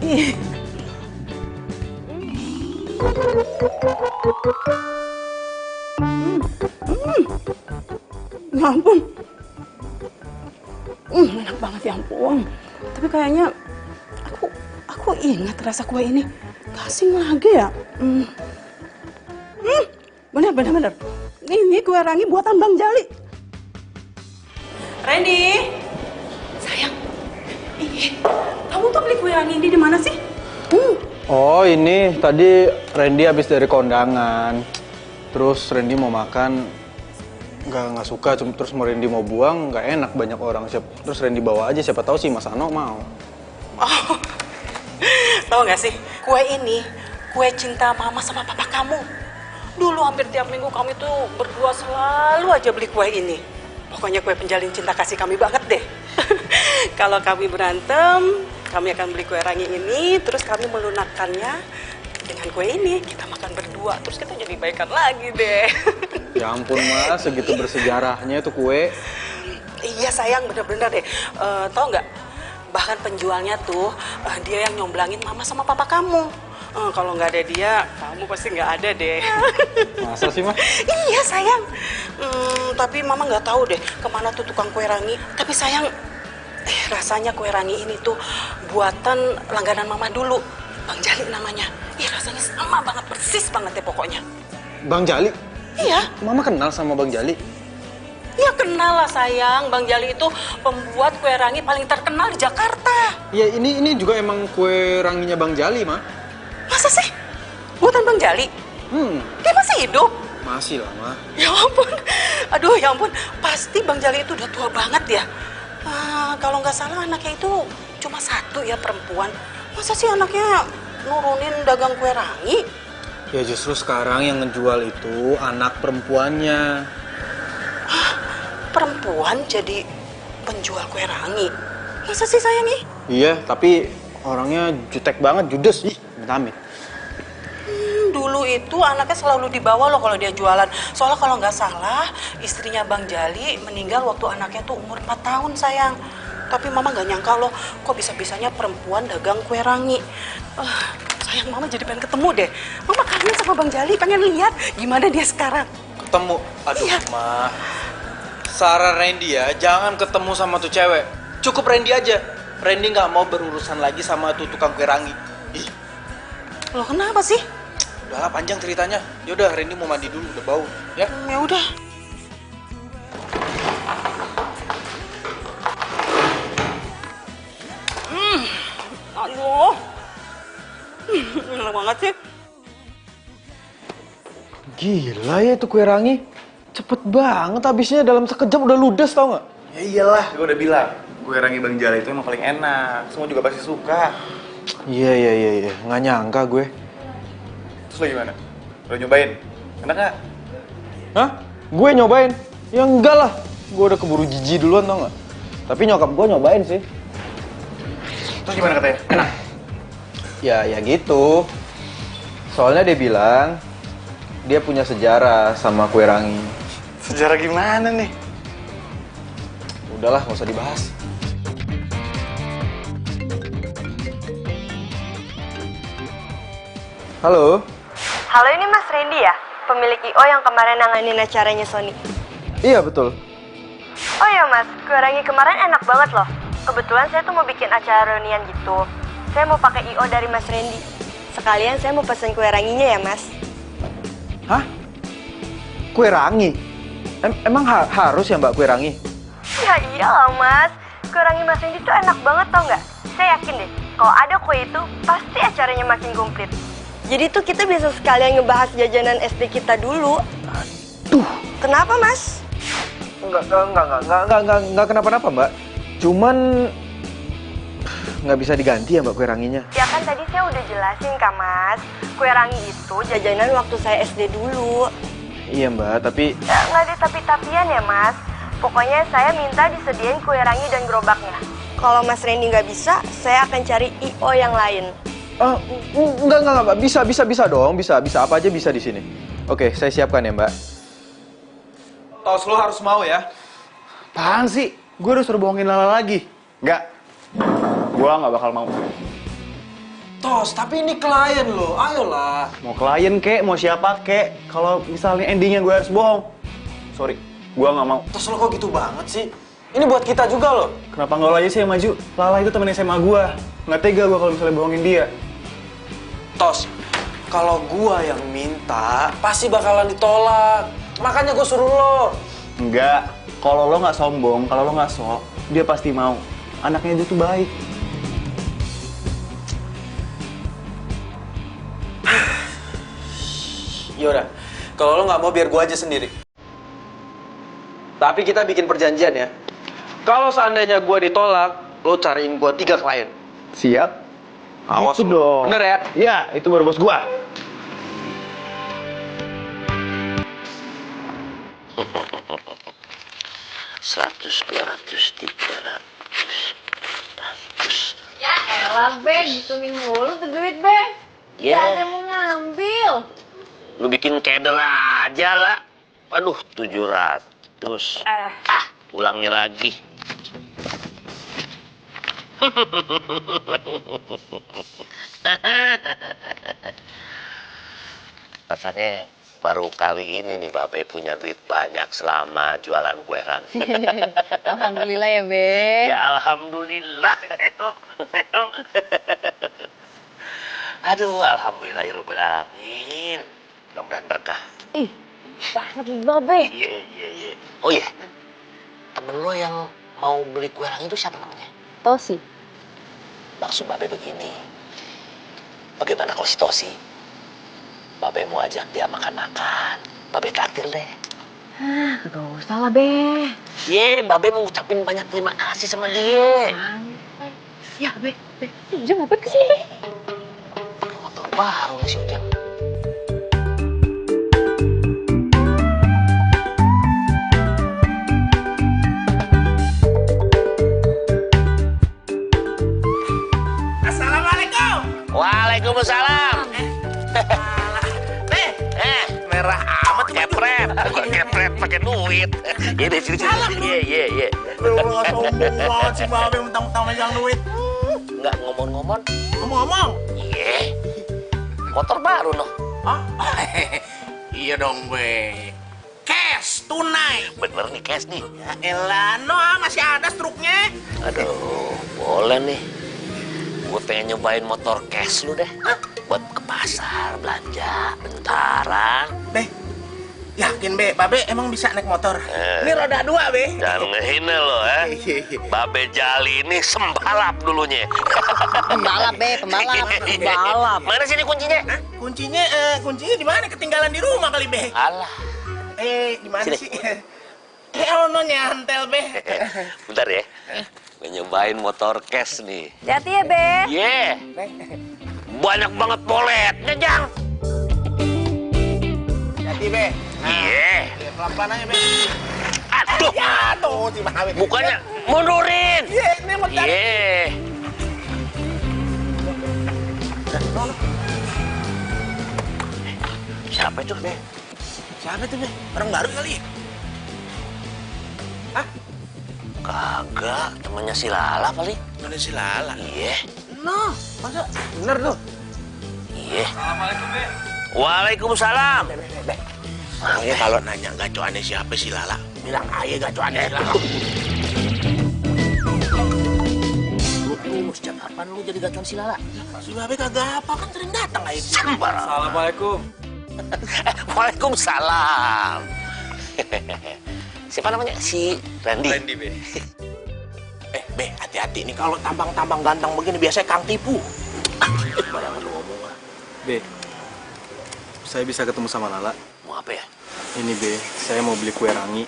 [SPEAKER 8] Ih. Ya ampun. Enak banget ya ampun. Tapi kayaknya aku ingat rasa kue ini. Kasih lagi ya. Bener. Ini kue rangi buatan Bang Jali. Randy, sayang. Kamu tuh beli kue rangi ini di mana sih?
[SPEAKER 4] Oh, ini tadi Randy habis dari kondangan. Terus Randy mau makan, nggak suka. Terus mau Randy mau buang, nggak enak banyak orang. Terus Randy bawa aja, siapa tahu sih Mas Ano mau.
[SPEAKER 8] Oh, tahu nggak sih? Kue ini, kue cinta Mama sama Papa kamu. Dulu hampir tiap minggu kami tuh berdua selalu aja beli kue ini. Pokoknya kue penjalin cinta kasih kami banget deh. Kalau kami berantem, kami akan beli kue rangi ini, terus kami melunakkannya dengan kue ini. Kita makan berdua, terus kita jadi baikan lagi deh.
[SPEAKER 4] Ya ampun, Mas, segitu bersejarahnya tuh kue.
[SPEAKER 8] Iya sayang, bener-bener deh. Tahu nggak? Bahkan penjualnya tuh dia yang nyomblangin Mama sama Papa kamu. Kalau nggak ada dia, kamu pasti nggak ada deh.
[SPEAKER 4] Masa sih, Mas?
[SPEAKER 8] Iya sayang. Tapi Mama nggak tahu deh kemana tuh tukang kue rangi. Tapi sayang, rasanya kue rangi ini tuh buatan langganan Mama dulu. Bang Jali namanya. Rasanya sama banget, persis banget deh pokoknya.
[SPEAKER 4] Bang Jali?
[SPEAKER 8] Iya.
[SPEAKER 4] Mama kenal sama Bang Jali?
[SPEAKER 8] Ya kenal lah sayang, Bang Jali itu pembuat kue rangi paling terkenal di Jakarta.
[SPEAKER 4] Ya ini juga emang kue ranginya Bang Jali, Ma.
[SPEAKER 8] Masa sih? Buatan Bang Jali? Dia masih hidup?
[SPEAKER 4] Masih lah, Ma.
[SPEAKER 8] Ya ampun, aduh ya ampun, pasti Bang Jali itu udah tua banget ya. Kalau nggak salah anaknya itu cuma satu ya, perempuan. Masa sih anaknya nurunin dagang kue rangi?
[SPEAKER 4] Ya justru sekarang yang ngejual itu anak perempuannya.
[SPEAKER 8] Perempuan jadi penjual kue rangi? Masa sih sayang nih?
[SPEAKER 4] Iya, tapi orangnya jutek banget, judes. Ih, amit-amit.
[SPEAKER 8] Dulu itu anaknya selalu dibawa loh kalau dia jualan. Soalnya kalau nggak salah, istrinya Bang Jali meninggal waktu anaknya tuh umur 4 tahun sayang. Tapi Mama nggak nyangka loh, kok bisa-bisanya perempuan dagang kue rangi. Sayang, Mama jadi pengen ketemu deh. Mama kangen sama Bang Jali, pengen lihat gimana dia sekarang.
[SPEAKER 4] Ketemu? Aduh,
[SPEAKER 8] iya.
[SPEAKER 4] Ma. Saran Randy ya, jangan ketemu sama tuh cewek. Cukup Randy aja. Randy nggak mau berurusan lagi sama tuh tukang kue rangi. Ih.
[SPEAKER 8] Loh kenapa sih?
[SPEAKER 4] Udahlah, panjang ceritanya. Yaudah, Randy mau mandi dulu, udah bau. Ya?
[SPEAKER 8] Ya udah. Aduh. Enak banget sih.
[SPEAKER 4] Gila ya itu kue rangi. Cepet banget habisnya, dalam sekejap udah ludes, tau nggak?
[SPEAKER 6] Ya iyalah, gue udah bilang. Kue rangi Bang Jali itu emang paling enak. Semua juga pasti suka.
[SPEAKER 4] Iya. Nggak nyangka gue.
[SPEAKER 6] Terus lo gimana? Udah nyobain? Enak nggak?
[SPEAKER 4] Hah? Gue nyobain? Ya enggak lah. Gue udah keburu jijik duluan, tau nggak? Tapi nyokap gue nyobain sih.
[SPEAKER 6] Terus gimana katanya? Enak?
[SPEAKER 4] Ya gitu. Soalnya dia bilang dia punya sejarah sama kue rangi.
[SPEAKER 6] Sejarah gimana nih?
[SPEAKER 4] Udahlah, nggak usah dibahas. Halo.
[SPEAKER 9] Halo, ini Mas Randy ya? Pemilik IO yang kemarin nanganin acaranya Sony.
[SPEAKER 4] Iya, betul.
[SPEAKER 9] Oh iya Mas, kue rangi kemarin enak banget loh. Kebetulan saya tuh mau bikin acara reunian gitu. Saya mau pakai IO dari Mas Randy. Sekalian saya mau pesen kue ranginya ya Mas.
[SPEAKER 4] Hah? Kue rangi? Emang harus ya Mbak kue rangi?
[SPEAKER 9] Ya iyalah Mas, kue rangi Mas Randy tuh enak banget tau nggak? Saya yakin deh, kalau ada kue itu pasti acaranya makin komplit. Jadi tuh kita bisa sekalian ngebahas jajanan SD kita dulu.
[SPEAKER 4] Aduh.
[SPEAKER 9] Kenapa Mas?
[SPEAKER 4] Enggak kenapa-napa Mbak. Cuman nggak bisa diganti ya Mbak kue ranginya.
[SPEAKER 9] Ya kan tadi saya udah jelasin Kak Mas, kue rangi itu jajanan waktu saya SD dulu.
[SPEAKER 4] Iya Mbak, tapi...
[SPEAKER 9] Ya, nggak ada tapi-tapian ya Mas. Pokoknya saya minta disediain kue rangi dan gerobaknya. Kalau Mas Randy nggak bisa, saya akan cari IO yang lain.
[SPEAKER 4] Enggak Mbak, bisa dong, bisa apa aja bisa di sini. Oke, saya siapkan ya Mbak. Tos, lo harus mau ya.
[SPEAKER 6] Apaan sih? Gue udah suruh bohongin Lala lagi. Enggak. Gue nggak bakal mau.
[SPEAKER 4] Tos, tapi ini klien lo, ayolah.
[SPEAKER 6] Mau klien kek, mau siapa kek. Kalau misalnya endingnya gue harus bohong. Sorry, gue nggak mau.
[SPEAKER 4] Tos, lo kok gitu banget sih? Ini buat kita juga loh.
[SPEAKER 6] Kenapa nggak lo aja sih yang maju? Lala itu temen SMA gue. Nggak tega gue kalau misalnya bohongin dia.
[SPEAKER 4] Tos, kalau gua yang minta, pasti bakalan ditolak. Makanya gua suruh lo.
[SPEAKER 6] Enggak. Kalau lo nggak sombong, kalau lo nggak sok, dia pasti mau. Anaknya dia tuh baik.
[SPEAKER 4] Yaudah, kalau lo nggak mau biar gua aja sendiri. Tapi kita bikin perjanjian ya. Kalau seandainya gua ditolak, lo cariin gua 3 klien.
[SPEAKER 6] Siap?
[SPEAKER 4] Awas
[SPEAKER 6] itu dong.
[SPEAKER 4] Bener ya?
[SPEAKER 6] Iya, itu baru bos gua.
[SPEAKER 1] Seratus, 200, 300.
[SPEAKER 2] Ya elah, Be. Ngitungin mulu tuh duit, Be.
[SPEAKER 1] Ya.
[SPEAKER 2] Gak ada yang mau ngambil.
[SPEAKER 1] Lu bikin kedel aja lah. Aduh, 700. Ulangnya lagi. Rasanya baru kali ini nih Babe punya duit banyak selama jualan kue rangi.
[SPEAKER 2] Alhamdulillah ya, Be.
[SPEAKER 1] Ya alhamdulillah. Aduh, alhamdulillah ya Rabbal alamin. Mudah-mudahan berkah.
[SPEAKER 2] Ih, banget Babe.
[SPEAKER 1] Iya. Oh iya. Temen lo yang mau beli kue rangi itu siapa namanya?
[SPEAKER 2] Tosi.
[SPEAKER 1] Maksud Babe begini, bagaimana kalau si Tosi? Babe mau ajak dia makan-makan, Babe traktir deh.
[SPEAKER 2] Gak usah lah, Be.
[SPEAKER 1] Babe mau ngucapin banyak terima kasih sama dia.
[SPEAKER 2] Ya, Be. Ujang ngapain kesini, Be?
[SPEAKER 1] Pakai motor baru nih si Ujang. Waalaikumsalam.
[SPEAKER 3] Merah amat tuh
[SPEAKER 1] Kepret pakai duit. Ini sini. Iya.
[SPEAKER 3] Lu sombong banget sih Babe mentang-mentang megang duit.
[SPEAKER 1] Enggak ngomong-ngomong.
[SPEAKER 3] Ngomong-ngomong.
[SPEAKER 1] Iya. Motor baru noh.
[SPEAKER 3] Iya dong, Be. Cash, tunai.
[SPEAKER 1] Bener nih cash nih.
[SPEAKER 3] Ya elah, masih ada struknya.
[SPEAKER 1] Aduh, boleh nih. Gue pengen nyobain motor cash lu deh. Buat ke pasar, belanja, bentaran.
[SPEAKER 3] Be, yakin Be, Babe emang bisa naik motor? Ini roda 2, Be.
[SPEAKER 1] Jangan ngehina lo, Babe Jali ini sembalap dulunya.
[SPEAKER 2] Pembalap, Be. Pembalap.
[SPEAKER 1] Mana sini kuncinya?
[SPEAKER 3] Hah? Kuncinya di mana? Ketinggalan di rumah kali, Be.
[SPEAKER 1] Alah.
[SPEAKER 3] Di mana
[SPEAKER 1] Sini.
[SPEAKER 3] sih? Ono nyantel, Be.
[SPEAKER 1] Bentar ya. Gue nyobain motor cash nih.
[SPEAKER 9] Hati ya, Be.
[SPEAKER 1] Iya. Banyak banget poletnya, Jang.
[SPEAKER 3] Hati, Be.
[SPEAKER 1] Iya.
[SPEAKER 3] Pelan-pelan aja, Be.
[SPEAKER 1] Aduh.
[SPEAKER 3] Jatuh si Babe.
[SPEAKER 1] Bukannya mundurin.
[SPEAKER 3] Iya, ini mau tarik.
[SPEAKER 1] Iya. Siapa itu, Be?
[SPEAKER 3] Siapa tuh, Be? Orang baru kali. Hah?
[SPEAKER 1] Kagak, temannya si Lala kali.
[SPEAKER 3] Mana si Lala?
[SPEAKER 1] Iya.
[SPEAKER 3] Masa?
[SPEAKER 4] Bener tuh.
[SPEAKER 1] Iya, Iya. Assalamualaikum, Be. Waalaikumsalam.
[SPEAKER 3] Be. Makanya kalau nanya gacoannya siapa si Lala, bilang aja gacoannya si Lala.
[SPEAKER 1] Lu sejak kapan lu jadi gacoan si Lala?
[SPEAKER 3] Si Babe kagak apa, kan sering datang aja.
[SPEAKER 4] Assalamualaikum.
[SPEAKER 1] Waalaikumsalam. Siapa namanya? Si Randy.
[SPEAKER 4] Randy, Be.
[SPEAKER 3] Be, hati-hati nih kalau tampang-tampang ganteng begini biasanya Kang tipu.
[SPEAKER 1] Barangan lu ngomong lah.
[SPEAKER 4] Be, saya bisa ketemu sama Lala.
[SPEAKER 1] Mau apa ya?
[SPEAKER 4] Ini, Be, saya mau beli kue rangi.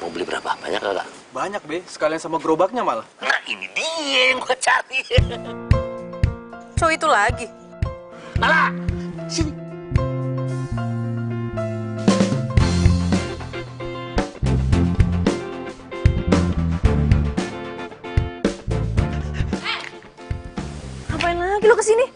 [SPEAKER 1] Mau beli berapa? Banyak kagak?
[SPEAKER 4] Banyak, Be. Sekalian sama gerobaknya malah.
[SPEAKER 1] Nah, ini dia yang gua cari.
[SPEAKER 8] Cowok itu lagi.
[SPEAKER 1] Lala, sini.
[SPEAKER 2] Ngapain lagi lo kesini?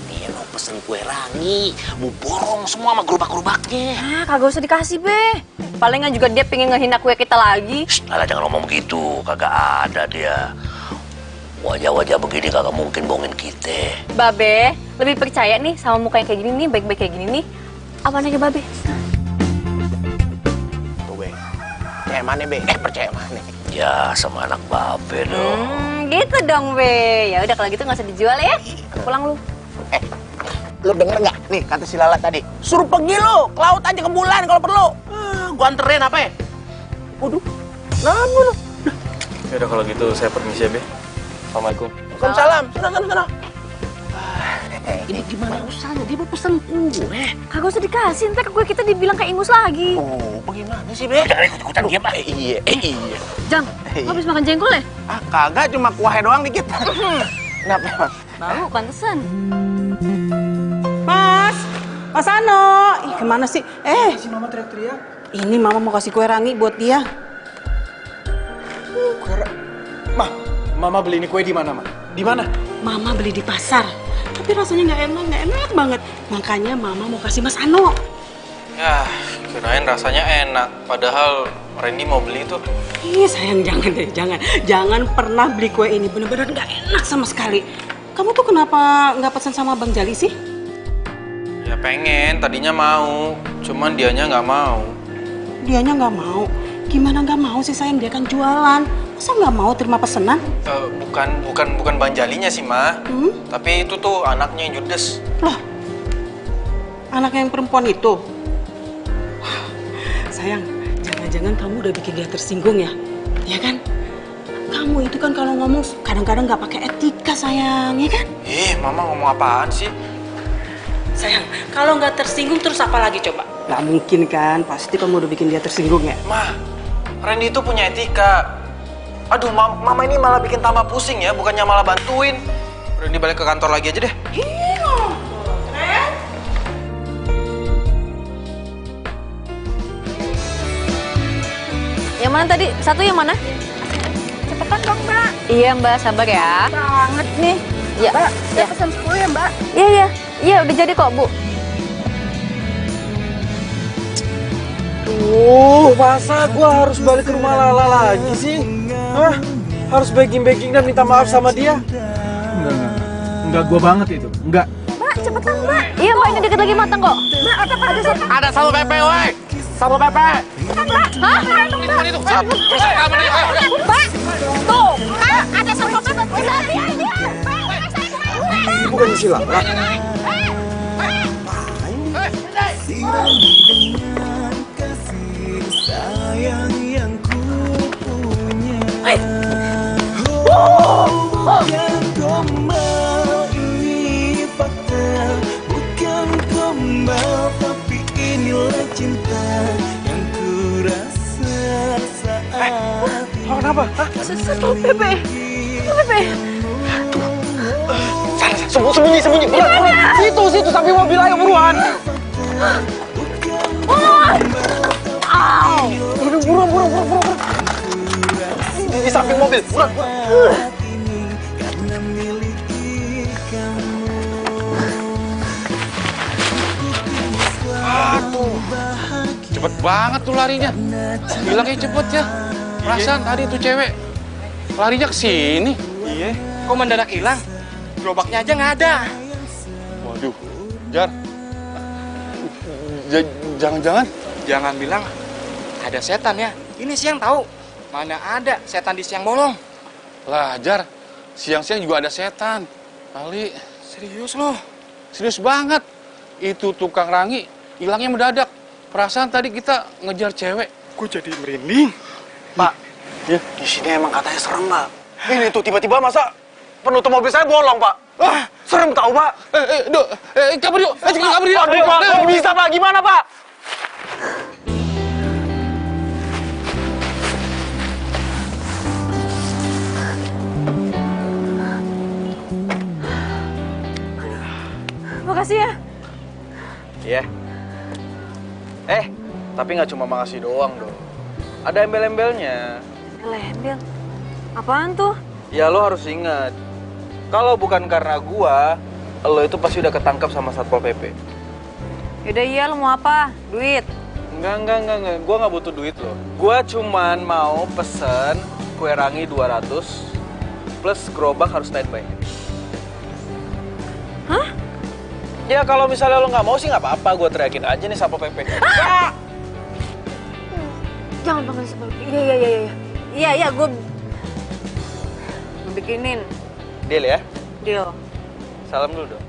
[SPEAKER 1] Dia mau pesen kue rangi, mau borong semua sama gerobak-gerobaknya.
[SPEAKER 2] Ah, kagak usah dikasih, Be. Palingan juga dia pengen ngehina kue kita lagi.
[SPEAKER 1] Lala jangan ngomong begitu, kagak ada dia. Wajah-wajah begini kagak mungkin bohongin kita.
[SPEAKER 2] Babe, lebih percaya nih sama muka yang kayak gini nih, baik-baik kayak gini nih. Apa aja, Babe?
[SPEAKER 3] Tuh, Be. Percaya mana, Be? Percaya mana?
[SPEAKER 1] Ya, sama anak babe dong.
[SPEAKER 2] Gitu dong, Be. Ya udah kalau gitu nggak usah dijual ya. Pulang lu.
[SPEAKER 3] Lu denger nggak? Nih kata si Lala tadi, suruh pergi lu ke laut aja ke bulan kalau perlu. Gua anterin apa ya? Waduh, namun lu.
[SPEAKER 4] Ya udah kalau gitu saya permisi ya, Be. Assalamualaikum.
[SPEAKER 3] Waalaikumsalam. Sana.
[SPEAKER 1] Ini gimana usahanya? Dia mau pesen kue.
[SPEAKER 2] Kagak usah dikasih, ntar kue kita dibilang kayak ingus lagi.
[SPEAKER 3] Oh, bagaimana sih, Be?
[SPEAKER 1] Jangan ikut-ikutan dia, Pak.
[SPEAKER 3] Iya.
[SPEAKER 2] Jang, lo habis makan jengkol ya?
[SPEAKER 3] Ah, kagak, cuma kuahnya doang dikit. Kenapa, Mas?
[SPEAKER 2] Bau, pantesan.
[SPEAKER 8] Mas Ano, kemana sih?
[SPEAKER 4] Si Mama teriak-teriak.
[SPEAKER 8] Ini Mama mau kasih kue rangi buat dia.
[SPEAKER 4] Mama beli ini kue di mana, Ma? Di mana?
[SPEAKER 8] Mama beli di pasar, tapi rasanya nggak enak banget. Makanya Mama mau kasih Mas Ano.
[SPEAKER 4] Ya, kirain rasanya enak. Padahal Randy mau beli itu.
[SPEAKER 8] Ih sayang, jangan deh, jangan pernah beli kue ini. Bener-bener nggak enak sama sekali. Kamu tuh kenapa nggak pesan sama Bang Jali sih?
[SPEAKER 4] Ya pengen, tadinya mau. Cuman dianya nggak mau.
[SPEAKER 8] Dianya nggak mau. Gimana nggak mau sih sayang, dia kan jualan. Masa nggak mau terima pesanan?
[SPEAKER 4] Bukan Bang Jalinya sih, Ma. Tapi itu tuh anaknya yang judes.
[SPEAKER 8] Loh, anak yang perempuan itu? Wah, sayang, jangan-jangan kamu udah bikin dia tersinggung ya? Ya kan? Kamu itu kan kalau ngomong kadang-kadang nggak pakai etika, sayang, ya kan?
[SPEAKER 4] Mama ngomong apaan sih?
[SPEAKER 8] Sayang, kalau nggak tersinggung terus apa lagi coba? Nggak mungkin kan, pasti kamu udah bikin dia tersinggung ya?
[SPEAKER 4] Ma, Randy itu punya etika. Aduh, Mama ini malah bikin tambah pusing ya, bukannya malah bantuin. Randy balik ke kantor lagi aja deh.
[SPEAKER 2] Yang mana tadi? Satu yang mana?
[SPEAKER 5] Cepetan dong, Mbak.
[SPEAKER 2] Iya, Mbak, sabar ya.
[SPEAKER 5] Banget nih.
[SPEAKER 2] Ya,
[SPEAKER 5] Mbak,
[SPEAKER 2] ya.
[SPEAKER 5] saya pesan 10 ya, Mbak.
[SPEAKER 2] Iya, udah jadi kok, Bu.
[SPEAKER 4] Masa gua harus balik ke rumah Lala lagi sih? Hah? Harus begging dan minta maaf sama dia? Enggak gua banget itu. Enggak.
[SPEAKER 5] Mbak, cepetan, Mbak.
[SPEAKER 2] Iya, Mbak, ini dikit lagi matang kok.
[SPEAKER 5] Mbak, ada satu.
[SPEAKER 3] Ada sambal pepe, woi. Sambal pepe.
[SPEAKER 5] Cepetan, Mbak. Hah?
[SPEAKER 3] Itu.
[SPEAKER 5] Mbak, tuh, Mbak, ada satu pepe. Dia.
[SPEAKER 4] Bukan si Lala. Kenapa?
[SPEAKER 5] Satu pepe.
[SPEAKER 4] Sembunyi. Situ sampai mobil, ayo buruan. Buruan. Di samping mobil, buruan.
[SPEAKER 10] Aduh, cepet banget tuh larinya. Bilangnya cepet ya. Perasaan tadi tuh cewek larinya ke sini.
[SPEAKER 4] Iya.
[SPEAKER 10] Kok mendadak hilang? Gerobaknya aja nggak ada. Waduh, Jar. Jangan-jangan?
[SPEAKER 11] Jangan bilang ada setan ya. Ini siang tahu. Mana ada setan di siang bolong.
[SPEAKER 10] Lah, Jar. Siang-siang juga ada setan. Kali.
[SPEAKER 11] Serius loh?
[SPEAKER 10] Serius banget. Itu tukang rangi hilangnya mendadak. Perasaan tadi kita ngejar cewek.
[SPEAKER 6] Gue jadi merinding.
[SPEAKER 4] Pak, ya. Di sini emang katanya serem, Pak. Ini tuh tiba-tiba masa penutup mobil saya bolong, Pak. Wah, serem tahu, Pak.
[SPEAKER 10] Kabur yuk. Kabur yuk.
[SPEAKER 4] Aduh, Pak, nggak bisa, Pak. Gimana, Pak?
[SPEAKER 5] Makasih ya.
[SPEAKER 4] Iya. Tapi nggak cuma makasih doang dong. Ada embel-embelnya.
[SPEAKER 5] Embel? Apaan tuh?
[SPEAKER 4] Ya lo harus ingat, kalau bukan karena gua, lo itu pasti udah ketangkap sama Satpol PP.
[SPEAKER 5] Yaudah iya, lo mau apa? Duit?
[SPEAKER 4] Enggak. Gua nggak butuh duit lo. Gua cuman mau pesen kue rangi 200 plus gerobak harus standby.
[SPEAKER 5] Hah?
[SPEAKER 4] Ya kalau misalnya lo nggak mau sih nggak apa-apa, gua teriakin aja nih Satpol PP. Ah!
[SPEAKER 5] Jangan panggil Satpol PP. Iya, gue bikinin.
[SPEAKER 4] Deal ya?
[SPEAKER 5] Deal.
[SPEAKER 4] Salam dulu dong.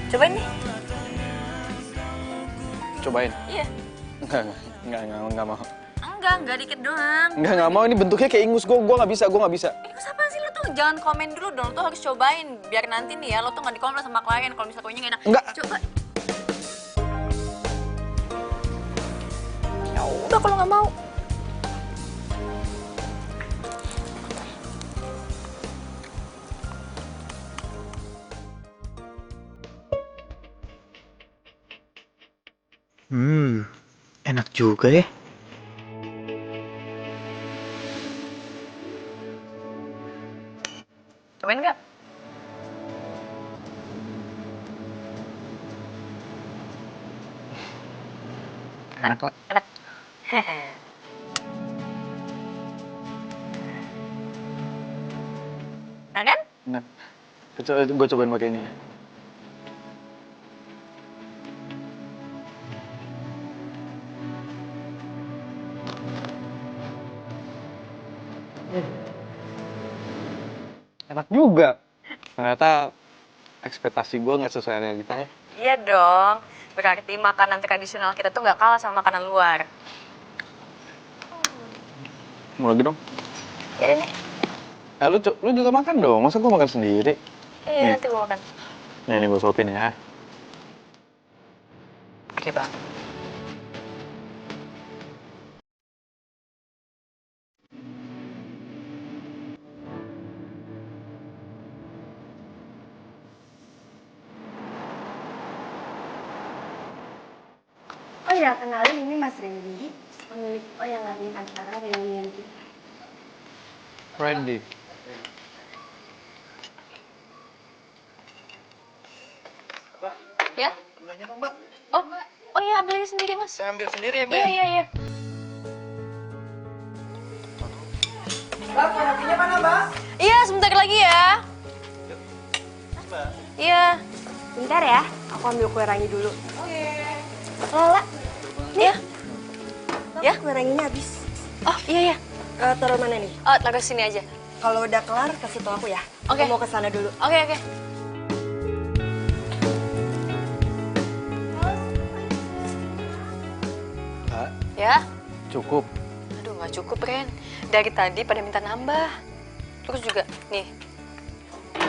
[SPEAKER 5] Cobain nih.
[SPEAKER 4] Cobain?
[SPEAKER 5] Iya.
[SPEAKER 4] Enggak mau.
[SPEAKER 5] Enggak dikit doang.
[SPEAKER 4] Enggak mau, ini bentuknya kayak ingus. Gua nggak bisa.
[SPEAKER 5] Ingus apaan sih lo tuh? Jangan komen dulu dong, lo tuh harus cobain. Biar nanti nih ya, lo tuh nggak dikomplain sama klien kalau misalnya kuenya nggak enak.
[SPEAKER 4] Enggak.
[SPEAKER 5] Coba. Ya udah kalau nggak mau.
[SPEAKER 4] Enak juga ya.
[SPEAKER 5] Cobain nggak?
[SPEAKER 4] Enak lah.
[SPEAKER 5] Enak. Enak kan?
[SPEAKER 4] Enak. Gue cobain pakai ini. Enak juga. Ternyata ekspektasi gue nggak sesuai realitanya.
[SPEAKER 5] Iya dong. Berarti makanan tradisional kita tuh nggak kalah sama makanan luar.
[SPEAKER 4] Mau lagi dong?
[SPEAKER 5] Ya ini.
[SPEAKER 4] Lu juga makan dong. Masa gue makan sendiri?
[SPEAKER 5] Iya, nanti gue makan.
[SPEAKER 4] Nih gue suapin ya.
[SPEAKER 5] Oke, Bang.
[SPEAKER 9] ya, kenalin ini Mas Randy, pemilik yang ngadain acara reunian kita.
[SPEAKER 4] Randy.
[SPEAKER 2] Ya? Oh iya, ambil aja sendiri, Mas.
[SPEAKER 11] Saya ambil sendiri ya, Mbak.
[SPEAKER 2] Iya.
[SPEAKER 11] Mbak, kopinya mana, Mbak?
[SPEAKER 2] Iya, sebentar lagi ya. Iya.
[SPEAKER 9] Bentar ya, aku ambil kue rangi dulu.
[SPEAKER 2] Oke.
[SPEAKER 9] Lala,
[SPEAKER 2] Iya.
[SPEAKER 9] ya kue ranginya habis.
[SPEAKER 2] Oh, iya.
[SPEAKER 9] Taruh mana nih?
[SPEAKER 2] Oh, taruh sini aja.
[SPEAKER 9] Kalau udah kelar, kasih tau aku ya.
[SPEAKER 2] Oke.
[SPEAKER 9] Aku mau kesana dulu.
[SPEAKER 2] Oke.
[SPEAKER 4] Kak,
[SPEAKER 2] Ya?
[SPEAKER 4] cukup.
[SPEAKER 2] Aduh, nggak cukup, Ren. Dari tadi pada minta nambah. Terus juga, nih,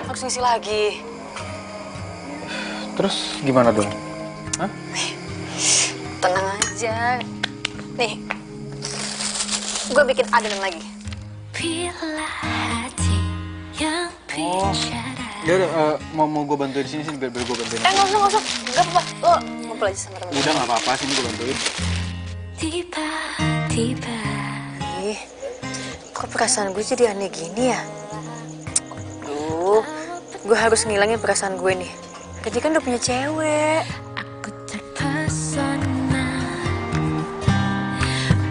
[SPEAKER 2] harus ngisi lagi.
[SPEAKER 4] Terus gimana dong? Hah?
[SPEAKER 2] Tenang aja. Nih, gue bikin adonan lagi.
[SPEAKER 4] Oh, ya udah, mau gue bantuin di sini biar gue bantuin.
[SPEAKER 2] Nggak usah. Nggak apa-apa. Lo ngumpul aja sama temen.
[SPEAKER 4] Udah nggak apa-apa, sini gue bantuin.
[SPEAKER 2] Ih, kok perasaan gue jadi aneh gini ya? Duh, gue harus ngilangin perasaan gue nih. Tadi kan udah punya cewek.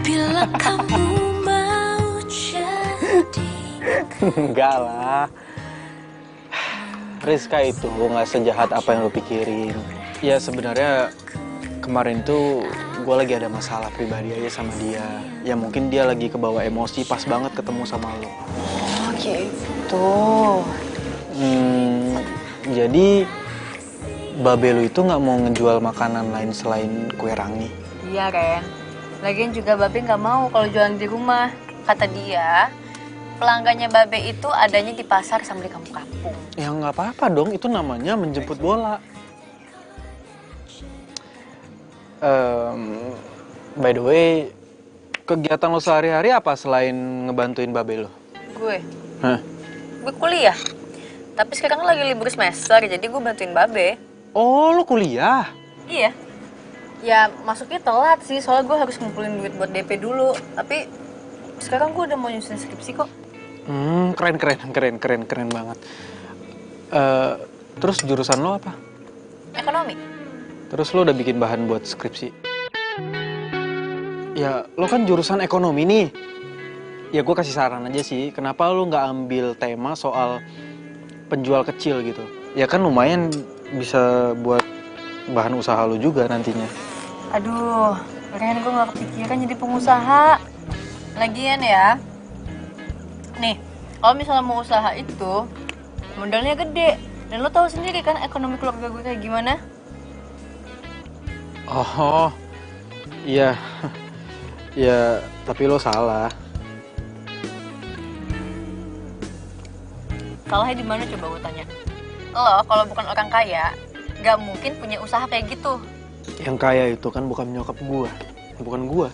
[SPEAKER 12] Bila kamu mau jadi.
[SPEAKER 4] Enggak lah. Rizka itu nggak sejahat apa yang lo pikirin. Ya sebenarnya kemarin tuh gue lagi ada masalah pribadi aja sama dia. Ya mungkin dia lagi kebawa emosi pas banget ketemu sama lo.
[SPEAKER 2] Oh gitu.
[SPEAKER 4] Jadi babe lo itu nggak mau ngejual makanan lain selain kue rangi.
[SPEAKER 2] Iya, Ren. Lagian juga Babe nggak mau kalau jualan di rumah. Kata dia, pelanggannya Babe itu adanya di pasar sama di kampung-kampung.
[SPEAKER 4] Ya nggak apa-apa dong, itu namanya menjemput bola. By the way, kegiatan lo sehari-hari apa selain ngebantuin Babe lo?
[SPEAKER 2] Gue?
[SPEAKER 4] Hah?
[SPEAKER 2] Gue kuliah. Tapi sekarang lagi libur semester, jadi gue bantuin Babe.
[SPEAKER 4] Oh, lo kuliah?
[SPEAKER 2] Iya. Ya masuknya telat sih, soalnya gue harus ngumpulin duit buat DP dulu. Tapi sekarang gue udah mau nyusun skripsi kok.
[SPEAKER 4] Keren banget. Terus jurusan lo apa?
[SPEAKER 2] Ekonomi.
[SPEAKER 4] Terus lo udah bikin bahan buat skripsi? Ya, lo kan jurusan ekonomi nih. Ya gue kasih saran aja sih, kenapa lo nggak ambil tema soal penjual kecil gitu? Ya kan lumayan bisa buat bahan usaha lo juga nantinya.
[SPEAKER 2] Aduh, Ren, gue gak kepikiran jadi pengusaha. Lagian ya, nih, kalau misalnya mau usaha itu, modalnya gede. Dan lo tahu sendiri kan ekonomi keluarga gue kayak gimana?
[SPEAKER 4] Oh, iya. Ya, tapi lo salah.
[SPEAKER 2] Salahnya di mana coba gue tanya? Lo kalau bukan orang kaya, gak mungkin punya usaha kayak gitu.
[SPEAKER 4] Yang kaya itu kan bukan nyokap gua, bukan gua.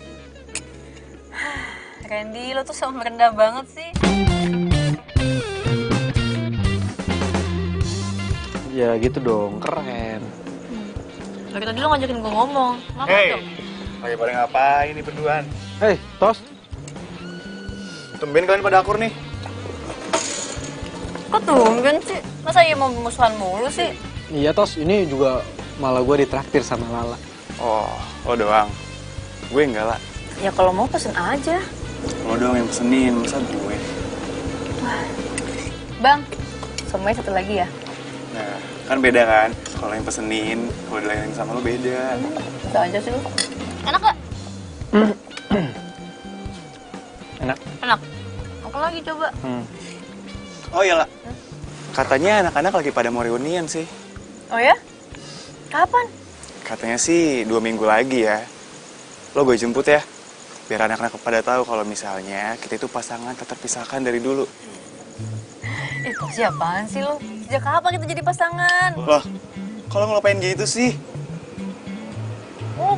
[SPEAKER 2] Randy, lo tuh sama merendah banget sih.
[SPEAKER 4] Ya gitu dong, keren.
[SPEAKER 2] Dari tadi lo ngajakin gue ngomong.
[SPEAKER 6] Hei, lagi pada ngapain nih berduaan?
[SPEAKER 4] Hei, Tos.
[SPEAKER 6] Tumben kalian pada akur nih.
[SPEAKER 2] Kok tumben sih? Masa iya mau musuhan mulu sih?
[SPEAKER 4] Iya, Tos, ini juga malah gue ditraktir sama Lala.
[SPEAKER 6] Oh, lo doang. Gue enggak lah.
[SPEAKER 2] Ya kalau mau pesen aja.
[SPEAKER 6] Lo doang yang pesenin, masa gue?
[SPEAKER 2] Bang, semuanya satu lagi ya?
[SPEAKER 6] Nah, kan beda kan? Kalau yang pesenin, kalau dilayani sama lo beda.
[SPEAKER 2] Bisa aja sih lo. Enak gak?
[SPEAKER 4] Enak.
[SPEAKER 2] Enak. Apa lagi coba?
[SPEAKER 6] Oh iya lah. Katanya anak-anak lagi pada mau reunian sih.
[SPEAKER 2] Oh ya? Kapan?
[SPEAKER 6] Katanya sih 2 minggu lagi ya. Lo gue jemput ya. Biar anak-anak pada tahu kalau misalnya kita itu pasangan tak terpisahkan dari dulu.
[SPEAKER 2] Itu siapaan sih lo? Sejak kapan kita jadi pasangan?
[SPEAKER 6] Loh, kalau ngelupain gitu sih?
[SPEAKER 2] Oh,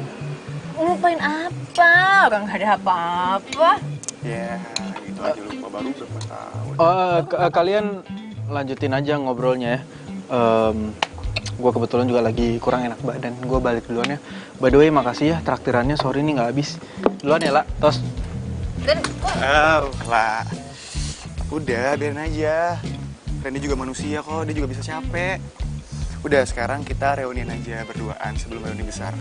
[SPEAKER 2] ngelupain apa? Orang gak ada apa-apa.
[SPEAKER 6] Ya, gitu aja lupa baru berapa tahun.
[SPEAKER 4] Kalian lanjutin aja ngobrolnya ya. gue kebetulan juga lagi kurang enak badan. Gue balik duluan ya. By the way, makasih ya traktirannya. Sorry nih nggak habis. Duluan ya, La. Tos.
[SPEAKER 2] Dan
[SPEAKER 6] lah. Udah, biarin aja. Randy juga manusia kok, dia juga bisa capek. Udah, sekarang kita reunian aja berduaan sebelum reuni besar.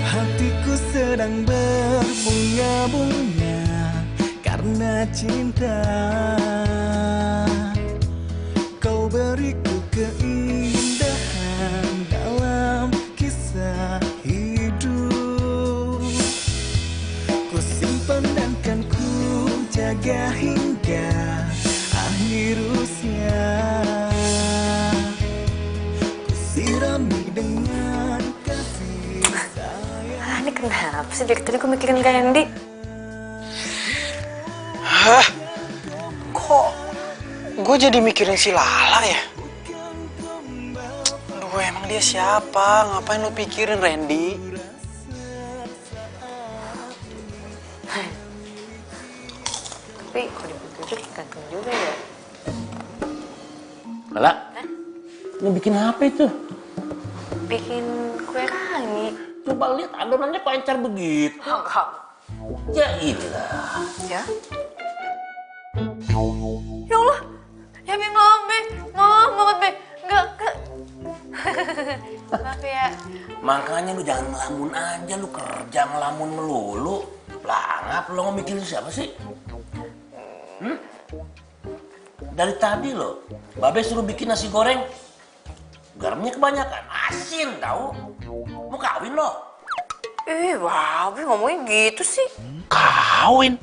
[SPEAKER 13] Hatiku sedang berbunga-bunga karena cinta. Kau beriku keindahan dalam kisah hidup. Ku simpan dan kan ku jaga hingga akhir usia. Ku sirami dengan kasih sayang.
[SPEAKER 2] ini kenapa sih dari tadi gue mikirin Randy?
[SPEAKER 4] Hah? Kok gue jadi mikirin si Lala ya? Aduh, emang dia siapa? Ngapain lu pikirin Randy?
[SPEAKER 2] Tapi kalau dipikir ganteng juga ya.
[SPEAKER 1] Lala, mau bikin apa itu?
[SPEAKER 2] Bikin kue rangi.
[SPEAKER 1] Coba lihat adonannya kok encer begitu.
[SPEAKER 2] Enggak.
[SPEAKER 1] Ya ilah.
[SPEAKER 2] Ya? Ya Allah, ya Be, maaf Be, maaf banget Be, enggak. Maaf ya.
[SPEAKER 1] Makanya lu jangan ngelamun aja, lu kerja ngelamun melulu. Pelangap, lu mau mikirin siapa sih? Dari tadi lo, Babe suruh bikin nasi goreng. Garamnya kebanyakan, asin tau. Mau kawin lo?
[SPEAKER 2] Babe ngomongnya gitu sih.
[SPEAKER 3] Kawin?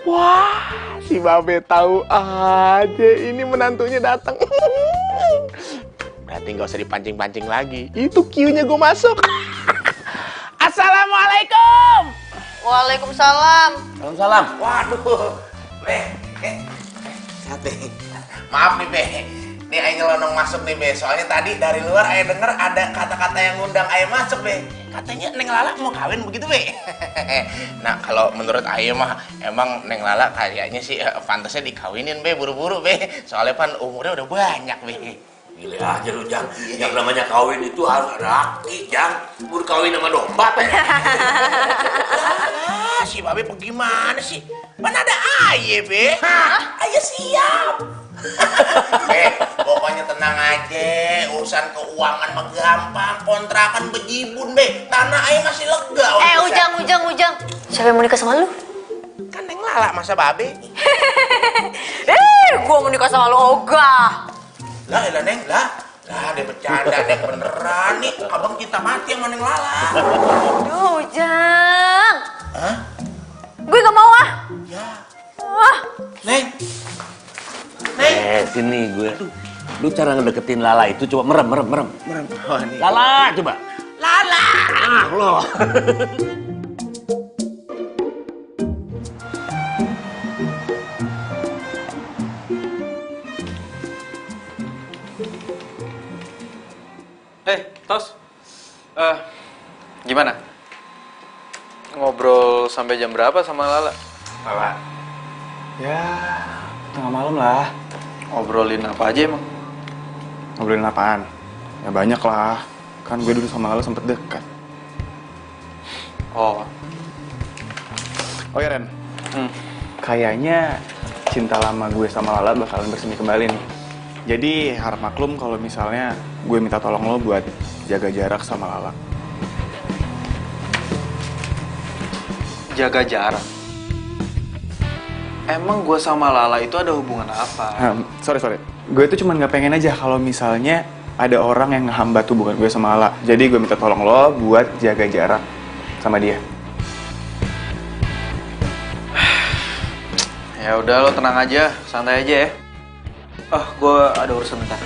[SPEAKER 3] Wah, si Babe tahu aja ini menantunya datang. Berarti nggak usah dipancing-pancing lagi. Itu Q-nya gue masuk. Assalamualaikum.
[SPEAKER 2] Waalaikumsalam.
[SPEAKER 1] Waalaikumsalam.
[SPEAKER 3] Waduh, Sate. Maaf nih, Be. Nih Ayo nyelonong masuk nih, Be. Soalnya tadi dari luar Ayo denger ada kata-kata yang ngundang Ayo masuk, Be. Katanya Neng Lala mau kawin begitu, Be. Nah, kalau menurut Ayo mah emang Neng Lala kayaknya sih pantasnya dikawinin, Be, buru-buru, Be. Soalnya kan umurnya udah banyak, Be.
[SPEAKER 1] Gila aja lu, Jang. Yang namanya kawin itu harus ada aki, Jang. Buru kawin sama domba, Be.
[SPEAKER 3] Si Babe bagaimana sih? Mana ada Aye, Be? Aye siap. Be, pokoknya tenang aja. Urusan keuangan mah gampang. Kontrakan bejibun, Be. Tanah Aye masih lega.
[SPEAKER 2] Ujang. Siapa yang mau nikah sama lu?
[SPEAKER 3] Kan Neng Lala, masa Babe?
[SPEAKER 2] Gua mau nikah sama lu, ogah.
[SPEAKER 3] Lah, Neng, lah dia bercanda, Neng beneran nih. Abang kita mati sama Neng Lala.
[SPEAKER 2] Aduh, Ujang.
[SPEAKER 3] Hah?
[SPEAKER 2] Gue gak mau ah.
[SPEAKER 3] Ya.
[SPEAKER 2] Wah.
[SPEAKER 3] Neng.
[SPEAKER 1] Sini gue. Lu cara ngedeketin Lala itu coba merem.
[SPEAKER 3] Oh, nih.
[SPEAKER 1] Lala, coba.
[SPEAKER 3] Lala.
[SPEAKER 1] Lo.
[SPEAKER 4] Tos. Gimana? Ngobrol sampai jam berapa sama Lala?
[SPEAKER 6] Lala. Ya, tengah malam lah.
[SPEAKER 4] Ngobrolin apa aja emang?
[SPEAKER 6] Ngobrolin apaan? Ya banyak lah. Kan gue dulu sama Lala sempet dekat.
[SPEAKER 4] Oh
[SPEAKER 6] ya Ren. Kayaknya cinta lama gue sama Lala bakalan bersemi kembali nih. Jadi harap maklum kalau misalnya gue minta tolong lo buat jaga jarak sama Lala.
[SPEAKER 4] Jaga jarak? Emang gue sama Lala itu ada hubungan apa?
[SPEAKER 6] Sorry. Gue tuh cuma nggak pengen aja kalau misalnya ada orang yang ngehambat hubungan gue sama Lala. Jadi gue minta tolong lo buat jaga jarak sama dia.
[SPEAKER 4] Ya udah, lo tenang aja, santai aja ya. Gue ada urusan bentar.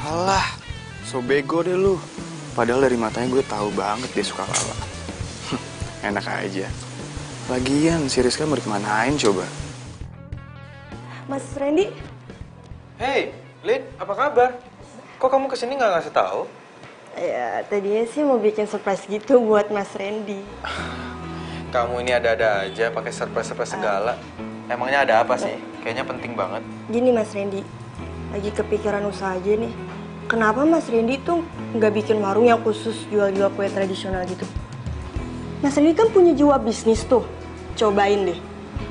[SPEAKER 6] Alah, so bego deh lu. Padahal dari matanya gue tahu banget dia suka Lala. Enak aja. Lagian si Rizka mau dikemanain coba?
[SPEAKER 9] Mas Randy,
[SPEAKER 4] Hey, Lin, apa kabar? Kok kamu kesini nggak ngasih tahu?
[SPEAKER 9] ya tadinya sih mau bikin surprise gitu buat Mas Randy.
[SPEAKER 4] Kamu ini ada-ada aja pakai surprise-surprise segala. Emangnya ada apa sih? Kayaknya penting banget.
[SPEAKER 9] Gini Mas Randy, lagi kepikiran usaha aja nih. Kenapa Mas Randy tuh nggak bikin warung yang khusus jual-jual kue tradisional gitu? Mas Randy kan punya jiwa bisnis tuh. Cobain deh.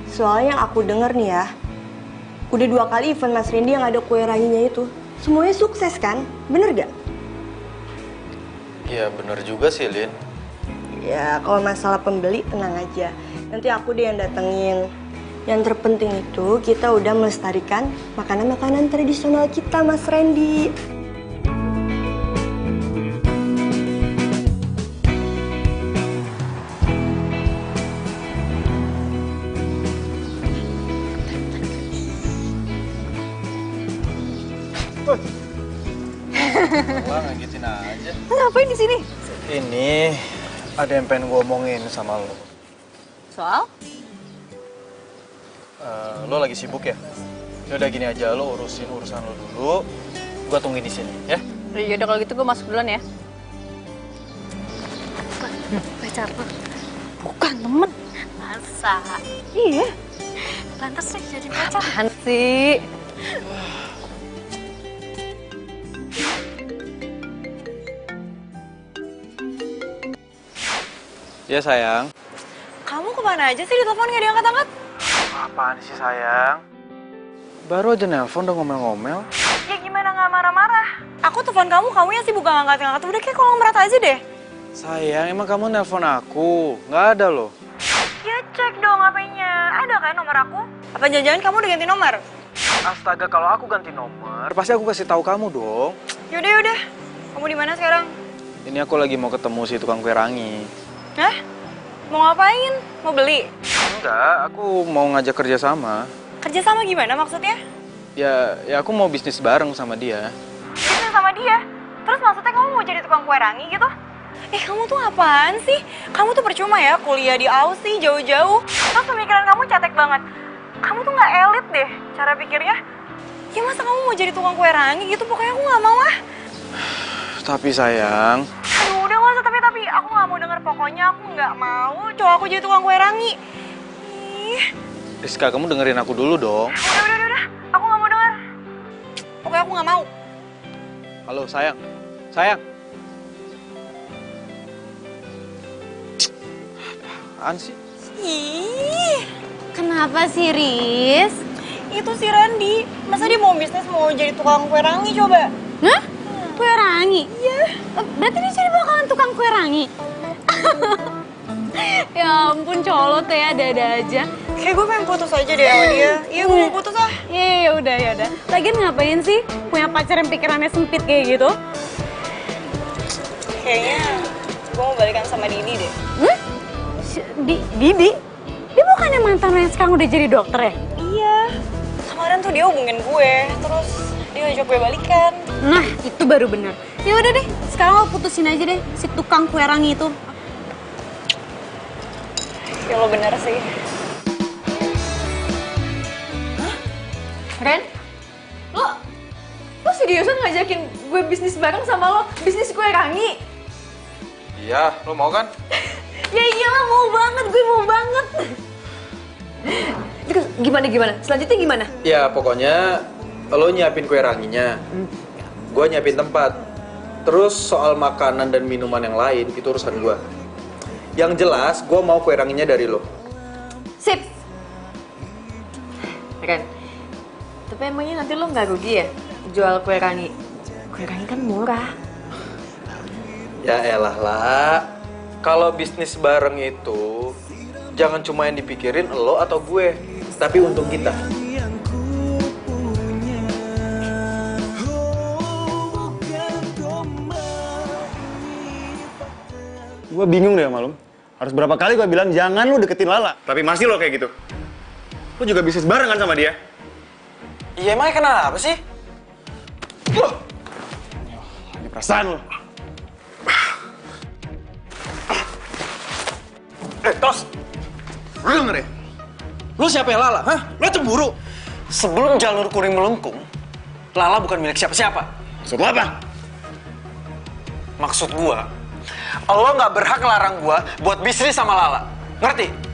[SPEAKER 9] Soalnya yang aku denger nih ya, udah 2 kali event Mas Randy yang ada kue ranginya itu. Semuanya sukses kan? Bener gak?
[SPEAKER 4] Iya bener juga sih, Lin.
[SPEAKER 9] Ya kalau masalah pembeli tenang aja. Nanti aku deh yang datengin. Yang terpenting itu kita udah melestarikan makanan-makanan tradisional kita Mas Randy.
[SPEAKER 4] Bang, ngagetin aja.
[SPEAKER 2] Ngapain di sini?
[SPEAKER 4] Ini ada yang pengen gue omongin sama lo.
[SPEAKER 2] Soal?
[SPEAKER 4] Lo lagi sibuk ya? Yaudah gini aja, lo urusin urusan lo dulu. Gue tungguin di sini, ya?
[SPEAKER 2] Yaudah kalau gitu gue masuk duluan ya.
[SPEAKER 12] Pacar lo? Bukan temen. Masa?
[SPEAKER 2] Iya.
[SPEAKER 12] Lantas sih jadi pacar.
[SPEAKER 2] Apaan sih?
[SPEAKER 4] Ya sayang.
[SPEAKER 5] Kamu kemana aja sih di telepon nggak diangkat-angkat?
[SPEAKER 4] Apaan sih sayang? Baru aja nelpon udah ngomel-ngomel.
[SPEAKER 5] Ya gimana nggak marah-marah? Aku telepon kamu yang sibuk nggak ngangkat-ngangkat. Udah kayak kolong berat aja deh.
[SPEAKER 4] Sayang, emang kamu nelpon aku? Nggak ada loh.
[SPEAKER 5] Ya cek dong HP-nya. Ada kan nomor aku? Apa jangan-jangan kamu udah ganti nomor?
[SPEAKER 4] Astaga, kalau aku ganti nomor, pasti aku kasih tahu kamu dong.
[SPEAKER 5] Yaudah. Kamu di mana sekarang?
[SPEAKER 4] Ini aku lagi mau ketemu si tukang kue rangi.
[SPEAKER 5] Hah? Mau ngapain? Mau beli?
[SPEAKER 4] Enggak, aku mau ngajak kerja sama.
[SPEAKER 5] Kerja sama gimana maksudnya?
[SPEAKER 4] Ya aku mau bisnis bareng sama dia.
[SPEAKER 5] Bisnis sama dia? Terus maksudnya kamu mau jadi tukang kue rangi gitu? Kamu tuh apaan sih? Kamu tuh percuma ya kuliah di Aussie jauh-jauh. Terus pemikiran kamu cetek banget. Kamu tuh nggak elit deh cara pikirnya. Ya masa kamu mau jadi tukang kue rangi gitu? Pokoknya aku nggak mau ah.
[SPEAKER 4] Tapi sayang.
[SPEAKER 5] Aduh udah nggak usah tapi. Aku nggak mau denger. Pokoknya aku nggak mau cowok aku jadi tukang kue rangi. Ih.
[SPEAKER 4] Rizka, kamu dengerin aku dulu dong.
[SPEAKER 5] Udah. Aku nggak mau denger. Pokoknya aku nggak mau.
[SPEAKER 4] Halo sayang. Sayang. Apaan sih?
[SPEAKER 5] Ih.
[SPEAKER 12] Kenapa sih, Riz?
[SPEAKER 5] Itu si Randy. Masa dia mau bisnis mau jadi tukang kue rangi coba?
[SPEAKER 12] Hah? Kue rangi? Iya. Berarti dia jadi bakalan tukang kue rangi? Ya ampun, colo tuh ya, ada-ada aja.
[SPEAKER 5] Kayak gue pengen putus aja deh sama dia. Iya, gue mau putus ah.
[SPEAKER 12] Iya, udah. Lagian ngapain sih punya pacar yang pikirannya sempit kayak gitu?
[SPEAKER 5] Kayaknya gue mau balikan sama Didi deh.
[SPEAKER 12] Didi? Dia bukannya mantan lo yang sekarang udah jadi dokter ya?
[SPEAKER 5] Iya. Kemarin tuh dia hubungin gue, terus dia ngajak gue balikan.
[SPEAKER 12] Nah, itu baru bener. Ya udah deh, sekarang lo putusin aja deh si tukang kue rangi itu.
[SPEAKER 5] Ya lo bener sih.
[SPEAKER 2] Ren? Lo seriusan ngajakin gue bisnis bareng sama lo? Bisnis kue rangi?
[SPEAKER 4] Iya, lo mau kan?
[SPEAKER 2] Ya iyalah, mau banget, gue mau banget. Terus gimana? Selanjutnya gimana?
[SPEAKER 4] Ya pokoknya lo nyiapin kue ranginya, gue nyiapin tempat. Terus soal makanan dan minuman yang lain itu urusan gue. Yang jelas gue mau kue ranginya dari lo.
[SPEAKER 2] Sip. Ren, tapi emangnya nanti lo nggak rugi ya jual kue rangi? Kue rangi kan murah.
[SPEAKER 4] Ya elah lah, kalau bisnis bareng itu jangan cuma yang dipikirin lo atau gue, tapi untung kita.
[SPEAKER 6] Gue bingung deh sama lo. Harus berapa kali gue bilang jangan lo deketin Lala. Tapi masih lo kayak gitu. Lo juga bisnis bareng kan sama dia?
[SPEAKER 4] Iya emangnya kenapa sih?
[SPEAKER 6] Ini perasaan lo.
[SPEAKER 4] Tos! Lu denger ya? Lu siapa ya Lala? Hah? Lu cemburu? Sebelum jalur kuning melengkung, Lala bukan milik siapa-siapa.
[SPEAKER 6] Maksud lo apa?
[SPEAKER 4] Maksud gua, lo nggak berhak larang gua buat bisnis sama Lala. Ngerti?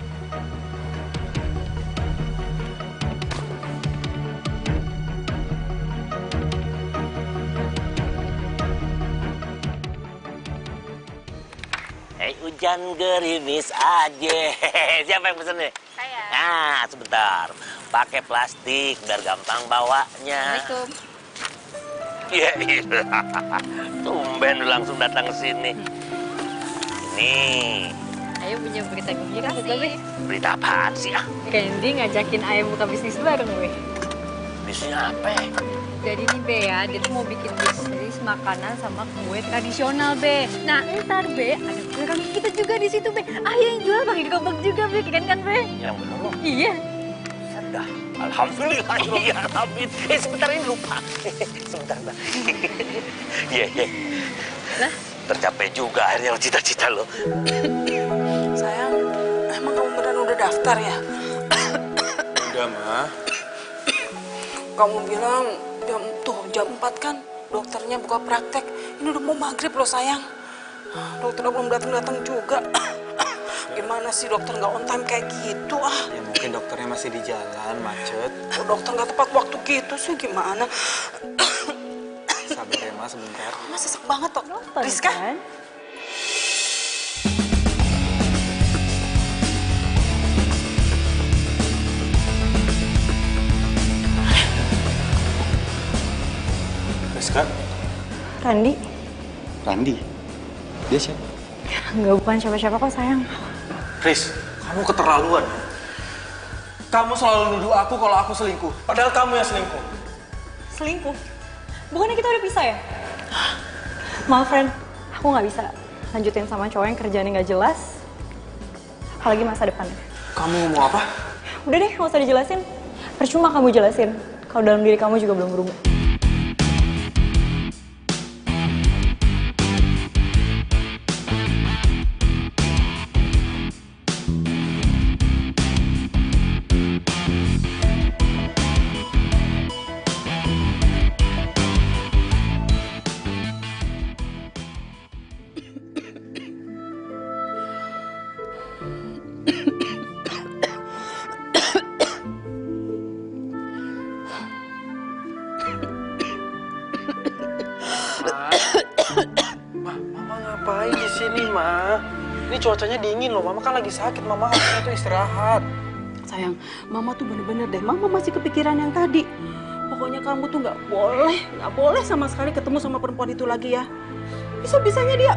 [SPEAKER 1] Hujan gerimis aja. Siapa yang pesen nih?
[SPEAKER 2] Saya.
[SPEAKER 1] Nah, sebentar. Pakai plastik biar gampang bawanya.
[SPEAKER 2] Assalamualaikum.
[SPEAKER 1] Iya, iya. Tumben lu langsung datang ke sini. Nih.
[SPEAKER 2] Ayo punya berita gembira sih.
[SPEAKER 1] Berita apaan sih?
[SPEAKER 2] Randy ngajakin Ayo buka bisnis bareng, weh.
[SPEAKER 1] Bisnis apa ya?
[SPEAKER 2] Jadi nih Be ya, dia tuh mau bikin bisnis makanan sama kue tradisional Be. Nah ntar Be, ada kue rangi kita juga di situ Be. Ayo yang jual pakai gerobak juga Be, keren kan Be?
[SPEAKER 1] Yang bener loh.
[SPEAKER 2] Iya.
[SPEAKER 1] Sudah. Alhamdulillah, ya alhamdulillah. Sebentar ini lupa. Sebentar, Mbak. Iya, iya.
[SPEAKER 2] Lah?
[SPEAKER 1] Tercapai juga akhirnya cita-cita lo.
[SPEAKER 8] Sayang, emang kamu beneran udah daftar ya?
[SPEAKER 4] Udah, Ma.
[SPEAKER 8] Kamu bilang jam 4 kan dokternya buka praktek. Ini udah mau maghrib loh sayang. Dokternya belum datang juga. Gimana sih dokter nggak on time kayak gitu ah?
[SPEAKER 4] Ya mungkin dokternya masih di jalan, macet.
[SPEAKER 8] Oh, dokter nggak tepat waktu gitu sih gimana?
[SPEAKER 4] Sabar ya, Ma, sebentar.
[SPEAKER 8] Mas sesek banget toh. Rizka?
[SPEAKER 2] Kan?
[SPEAKER 6] Rizka?
[SPEAKER 9] Randi?
[SPEAKER 6] Randi? Dia siapa?
[SPEAKER 9] Enggak, bukan siapa-siapa kok sayang.
[SPEAKER 4] Riz, kamu keterlaluan. Kamu selalu nuduh aku kalau aku selingkuh. Padahal kamu yang selingkuh.
[SPEAKER 5] Selingkuh? Bukannya kita udah pisah ya? Maaf, friend. Aku nggak bisa lanjutin sama cowok yang kerjaannya nggak jelas. Apalagi masa depannya.
[SPEAKER 4] Kamu mau apa?
[SPEAKER 5] Udah deh, nggak usah dijelasin. Percuma kamu jelasin. Kalau dalam diri kamu juga belum berubah.
[SPEAKER 4] Ngapain di sini, Ma? Ini cuacanya dingin loh. Mama kan lagi sakit. Mama harusnya tuh istirahat.
[SPEAKER 8] Sayang, Mama tuh bener-bener deh. Mama masih kepikiran yang tadi. Pokoknya kamu tuh nggak boleh sama sekali ketemu sama perempuan itu lagi ya. Bisa-bisanya dia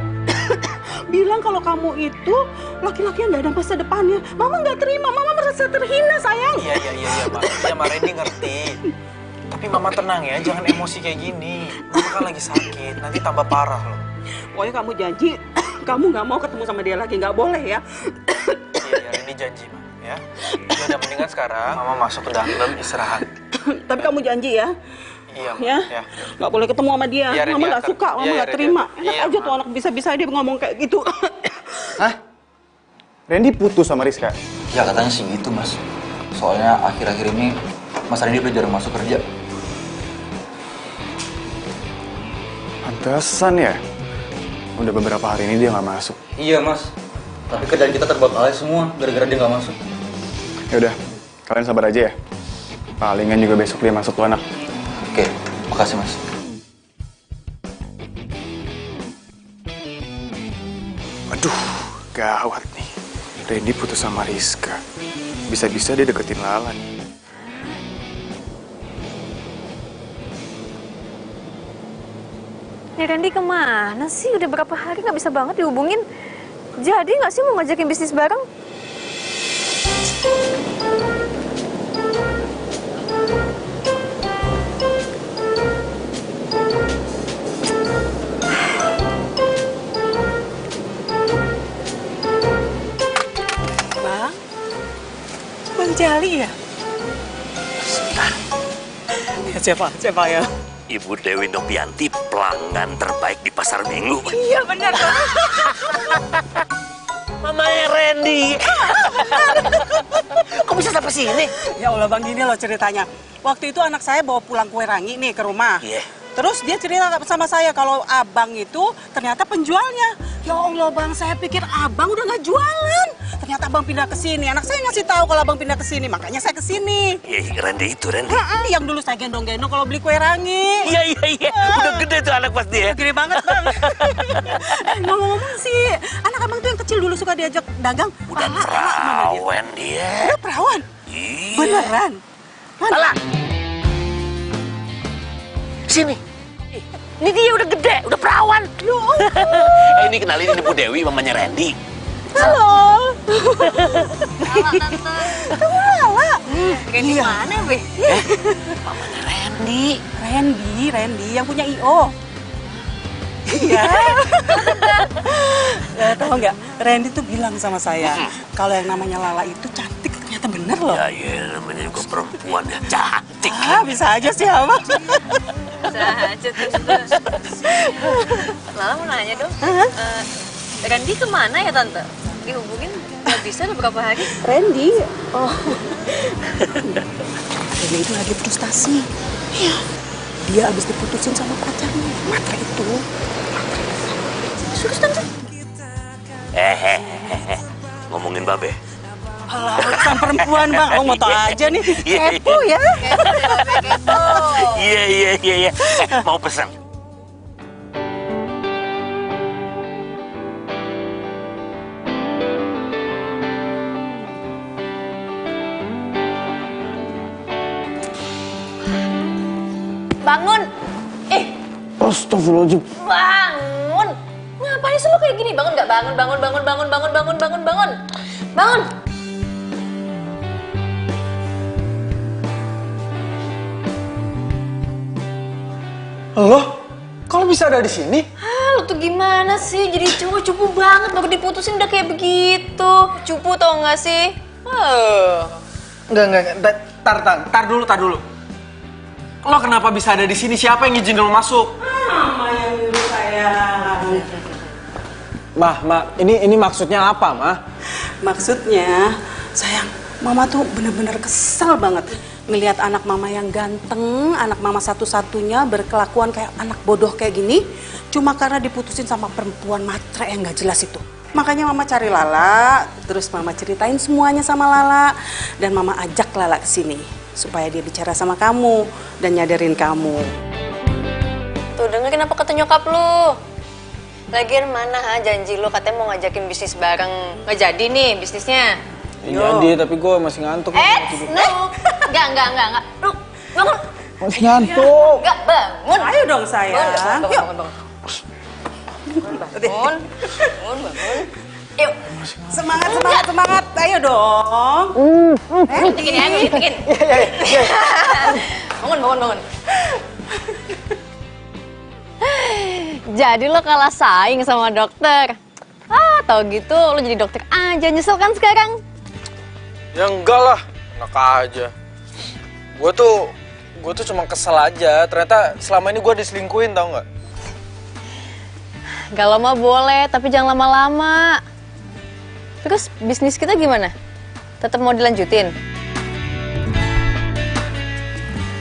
[SPEAKER 8] bilang kalau kamu itu laki-laki yang nggak ada masa depannya. Mama nggak terima. Mama merasa terhina, sayang.
[SPEAKER 4] Iya, Ma. Iya, Ma, Randy ngerti. Tapi Mama tenang ya. Jangan emosi kayak gini. Mama kan lagi sakit. Nanti tambah parah loh.
[SPEAKER 8] Pokoknya kamu janji, kamu nggak mau ketemu sama dia lagi, nggak boleh ya.
[SPEAKER 4] Iya, Randy janji, Ma. Ya. Ya udah mendingan sekarang Mama masuk ke dalam istirahat.
[SPEAKER 8] Tapi kamu janji ya.
[SPEAKER 4] Iya, Ma.
[SPEAKER 8] Ya. Nggak boleh ketemu sama dia.
[SPEAKER 4] Iya,
[SPEAKER 8] Mama nggak suka, Mama nggak terima. Enak
[SPEAKER 4] Iya,
[SPEAKER 8] aja
[SPEAKER 4] Ma.
[SPEAKER 8] tuh anak bisa-bisa dia ngomong kayak gitu.
[SPEAKER 6] Hah? Randy putus sama Rizka?
[SPEAKER 14] Ya katanya sih gitu, Mas. Soalnya akhir-akhir ini Mas Randy udah jarang masuk kerja.
[SPEAKER 6] Pantesan ya? Udah beberapa hari ini dia nggak masuk.
[SPEAKER 14] Iya, Mas. Tapi kerjaan kita terbengkalai semua gara-gara dia nggak masuk.
[SPEAKER 6] Ya udah, kalian sabar aja ya. Palingan juga besok dia masuk tuh anak.
[SPEAKER 14] Oke, makasih, Mas.
[SPEAKER 6] Aduh, gawat nih. Randy putus sama Rizka. Bisa-bisa dia deketin Lala nih.
[SPEAKER 2] Nih Randy kemana sih? Udah berapa hari nggak bisa banget dihubungin. Jadi nggak sih mau ngajakin bisnis bareng?
[SPEAKER 8] Bang Jali ya? Siapa ya?
[SPEAKER 1] Ibu Dewi Novianti, pelanggan terbaik di pasar Minggu.
[SPEAKER 8] Iya benar.
[SPEAKER 1] Mamanya Randy. Kok bisa sampai sini?
[SPEAKER 8] Ya Allah Bang, gini loh ceritanya. Waktu itu anak saya bawa pulang kue rangi nih ke rumah.
[SPEAKER 1] Iya.
[SPEAKER 8] Terus dia cerita sama saya kalau abang itu ternyata penjualnya. Ya Allah Bang, saya pikir abang udah nggak jualan. Ternyata abang pindah ke sini. Anak saya ngasih tahu kalau abang pindah ke sini, makanya saya ke sini.
[SPEAKER 1] Iya, Randy itu, Randy.
[SPEAKER 8] Yang dulu saya gendong-gendong kalau beli kue rangi.
[SPEAKER 1] Iya. Udah gede tuh anak pasti ya.
[SPEAKER 8] Gede banget Bang. Ngomong-ngomong sih, anak abang tuh yang kecil dulu suka diajak dagang.
[SPEAKER 1] Udah perawan dia.
[SPEAKER 8] Udah perawan?
[SPEAKER 1] Iya.
[SPEAKER 8] Beneran?
[SPEAKER 1] Mana? Sini. Ini dia udah gede, udah perawan. Ini kenalin, ini Bu Dewi, mamanya Randy.
[SPEAKER 8] Halo.
[SPEAKER 2] Lala, Tante.
[SPEAKER 8] Kamu Lala?
[SPEAKER 2] Randy mana, Be?
[SPEAKER 1] Mamanya Randy.
[SPEAKER 8] Randy yang punya I.O. Iya. Tahu nggak? Randy tuh bilang sama saya, kalau yang namanya Lala itu cantik, ternyata bener loh.
[SPEAKER 1] Ya, iya, namanya juga perempuan ya, cantik.
[SPEAKER 8] Bisa aja sih, Abang.
[SPEAKER 2] Bisa aja, Tante. Lala mau nanya dong. Randy kemana ya, Tante? Dihubungin nggak bisa beberapa hari.
[SPEAKER 8] Randy? Oh. Randy itu lagi frustasi. Iya. Dia habis diputusin sama pacarnya. Matre itu. Serius, Tante?
[SPEAKER 1] Ngomongin Babe.
[SPEAKER 8] Alah, urusan perempuan, Bang. Oh, mau tau aja nih. Kepo ya.
[SPEAKER 2] Kepo.
[SPEAKER 1] Iya. Mau pesan?
[SPEAKER 2] Bangun!
[SPEAKER 4] Astagfirullahaladzim.
[SPEAKER 2] Bangun! Ngapain sih lo kayak gini? Bangun nggak? Bangun! Bangun!
[SPEAKER 4] Loh, kalau bisa ada di sini?
[SPEAKER 2] Lo tuh gimana sih? Jadi cowok cupu banget, baru diputusin udah kayak begitu. Cupu tau nggak sih?
[SPEAKER 4] Enggak. Tar dulu. Lo kenapa bisa ada di sini? Siapa yang izin lo masuk?
[SPEAKER 8] Mama yang nyuruh sayang.
[SPEAKER 4] Ma, ini maksudnya apa, Ma?
[SPEAKER 8] Maksudnya, sayang, Mama tuh bener-bener kesel banget ngelihat anak Mama yang ganteng, anak Mama satu-satunya berkelakuan kayak anak bodoh kayak gini, cuma karena diputusin sama perempuan matre yang gak jelas itu. Makanya Mama cari Lala, terus Mama ceritain semuanya sama Lala, dan Mama ajak Lala ke sini supaya dia bicara sama kamu dan nyadarin kamu.
[SPEAKER 2] Tuh dengerin apa kata nyokap lu. Lagian mana janji lu katanya mau ngajakin bisnis bareng. Nggak jadi nih bisnisnya.
[SPEAKER 4] Jadi, tapi gue masih ngantuk.
[SPEAKER 2] No. Enggak. Lu bangun.
[SPEAKER 4] Masih ngantuk.
[SPEAKER 2] Enggak, bangun.
[SPEAKER 8] Ayo dong sayang.
[SPEAKER 2] Bangun. Yuk.
[SPEAKER 8] Semangat. Ayo dong.
[SPEAKER 2] Bikin ya, bikin. Bangun. Jadi lo kalah saing sama dokter. Tau gitu lo jadi dokter aja, nyesel kan sekarang?
[SPEAKER 4] Ya enggak lah, enak aja. Gue tuh cuma kesel aja. Ternyata selama ini gue diselingkuhin, tau nggak?
[SPEAKER 2] Galau mah boleh, tapi jangan lama-lama. Terus bisnis kita gimana? Tetap mau dilanjutin?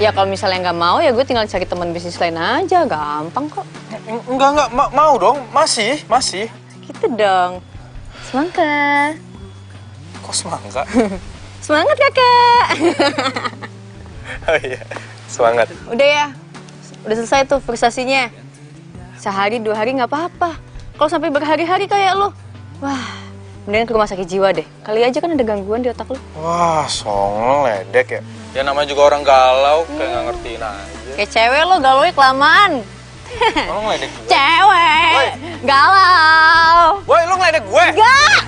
[SPEAKER 2] Ya kalau misalnya nggak mau ya gue tinggal cari teman bisnis lain aja, gampang kok.
[SPEAKER 4] Enggak, mau dong, masih.
[SPEAKER 2] Gitu dong. Semangka.
[SPEAKER 4] Kok semangka?
[SPEAKER 2] Semangat kakak.
[SPEAKER 4] Oh iya, semangat.
[SPEAKER 2] Udah ya, udah selesai tuh frustasinya. Sehari 2 hari nggak apa-apa. Kalau sampai berhari-hari kayak lo, wah, mendingan ke rumah sakit jiwa deh. Kali aja kan ada gangguan di otak lo.
[SPEAKER 4] Wah, songong ledek ya. Ya namanya juga orang galau, kayak nggak ngertiin aja.
[SPEAKER 2] Kayak cewek lo galaunya kelamaan.
[SPEAKER 4] Lo ngeledek gue?
[SPEAKER 2] Cewek, galau.
[SPEAKER 4] Woi, lo ngeledek gue?
[SPEAKER 2] Enggak.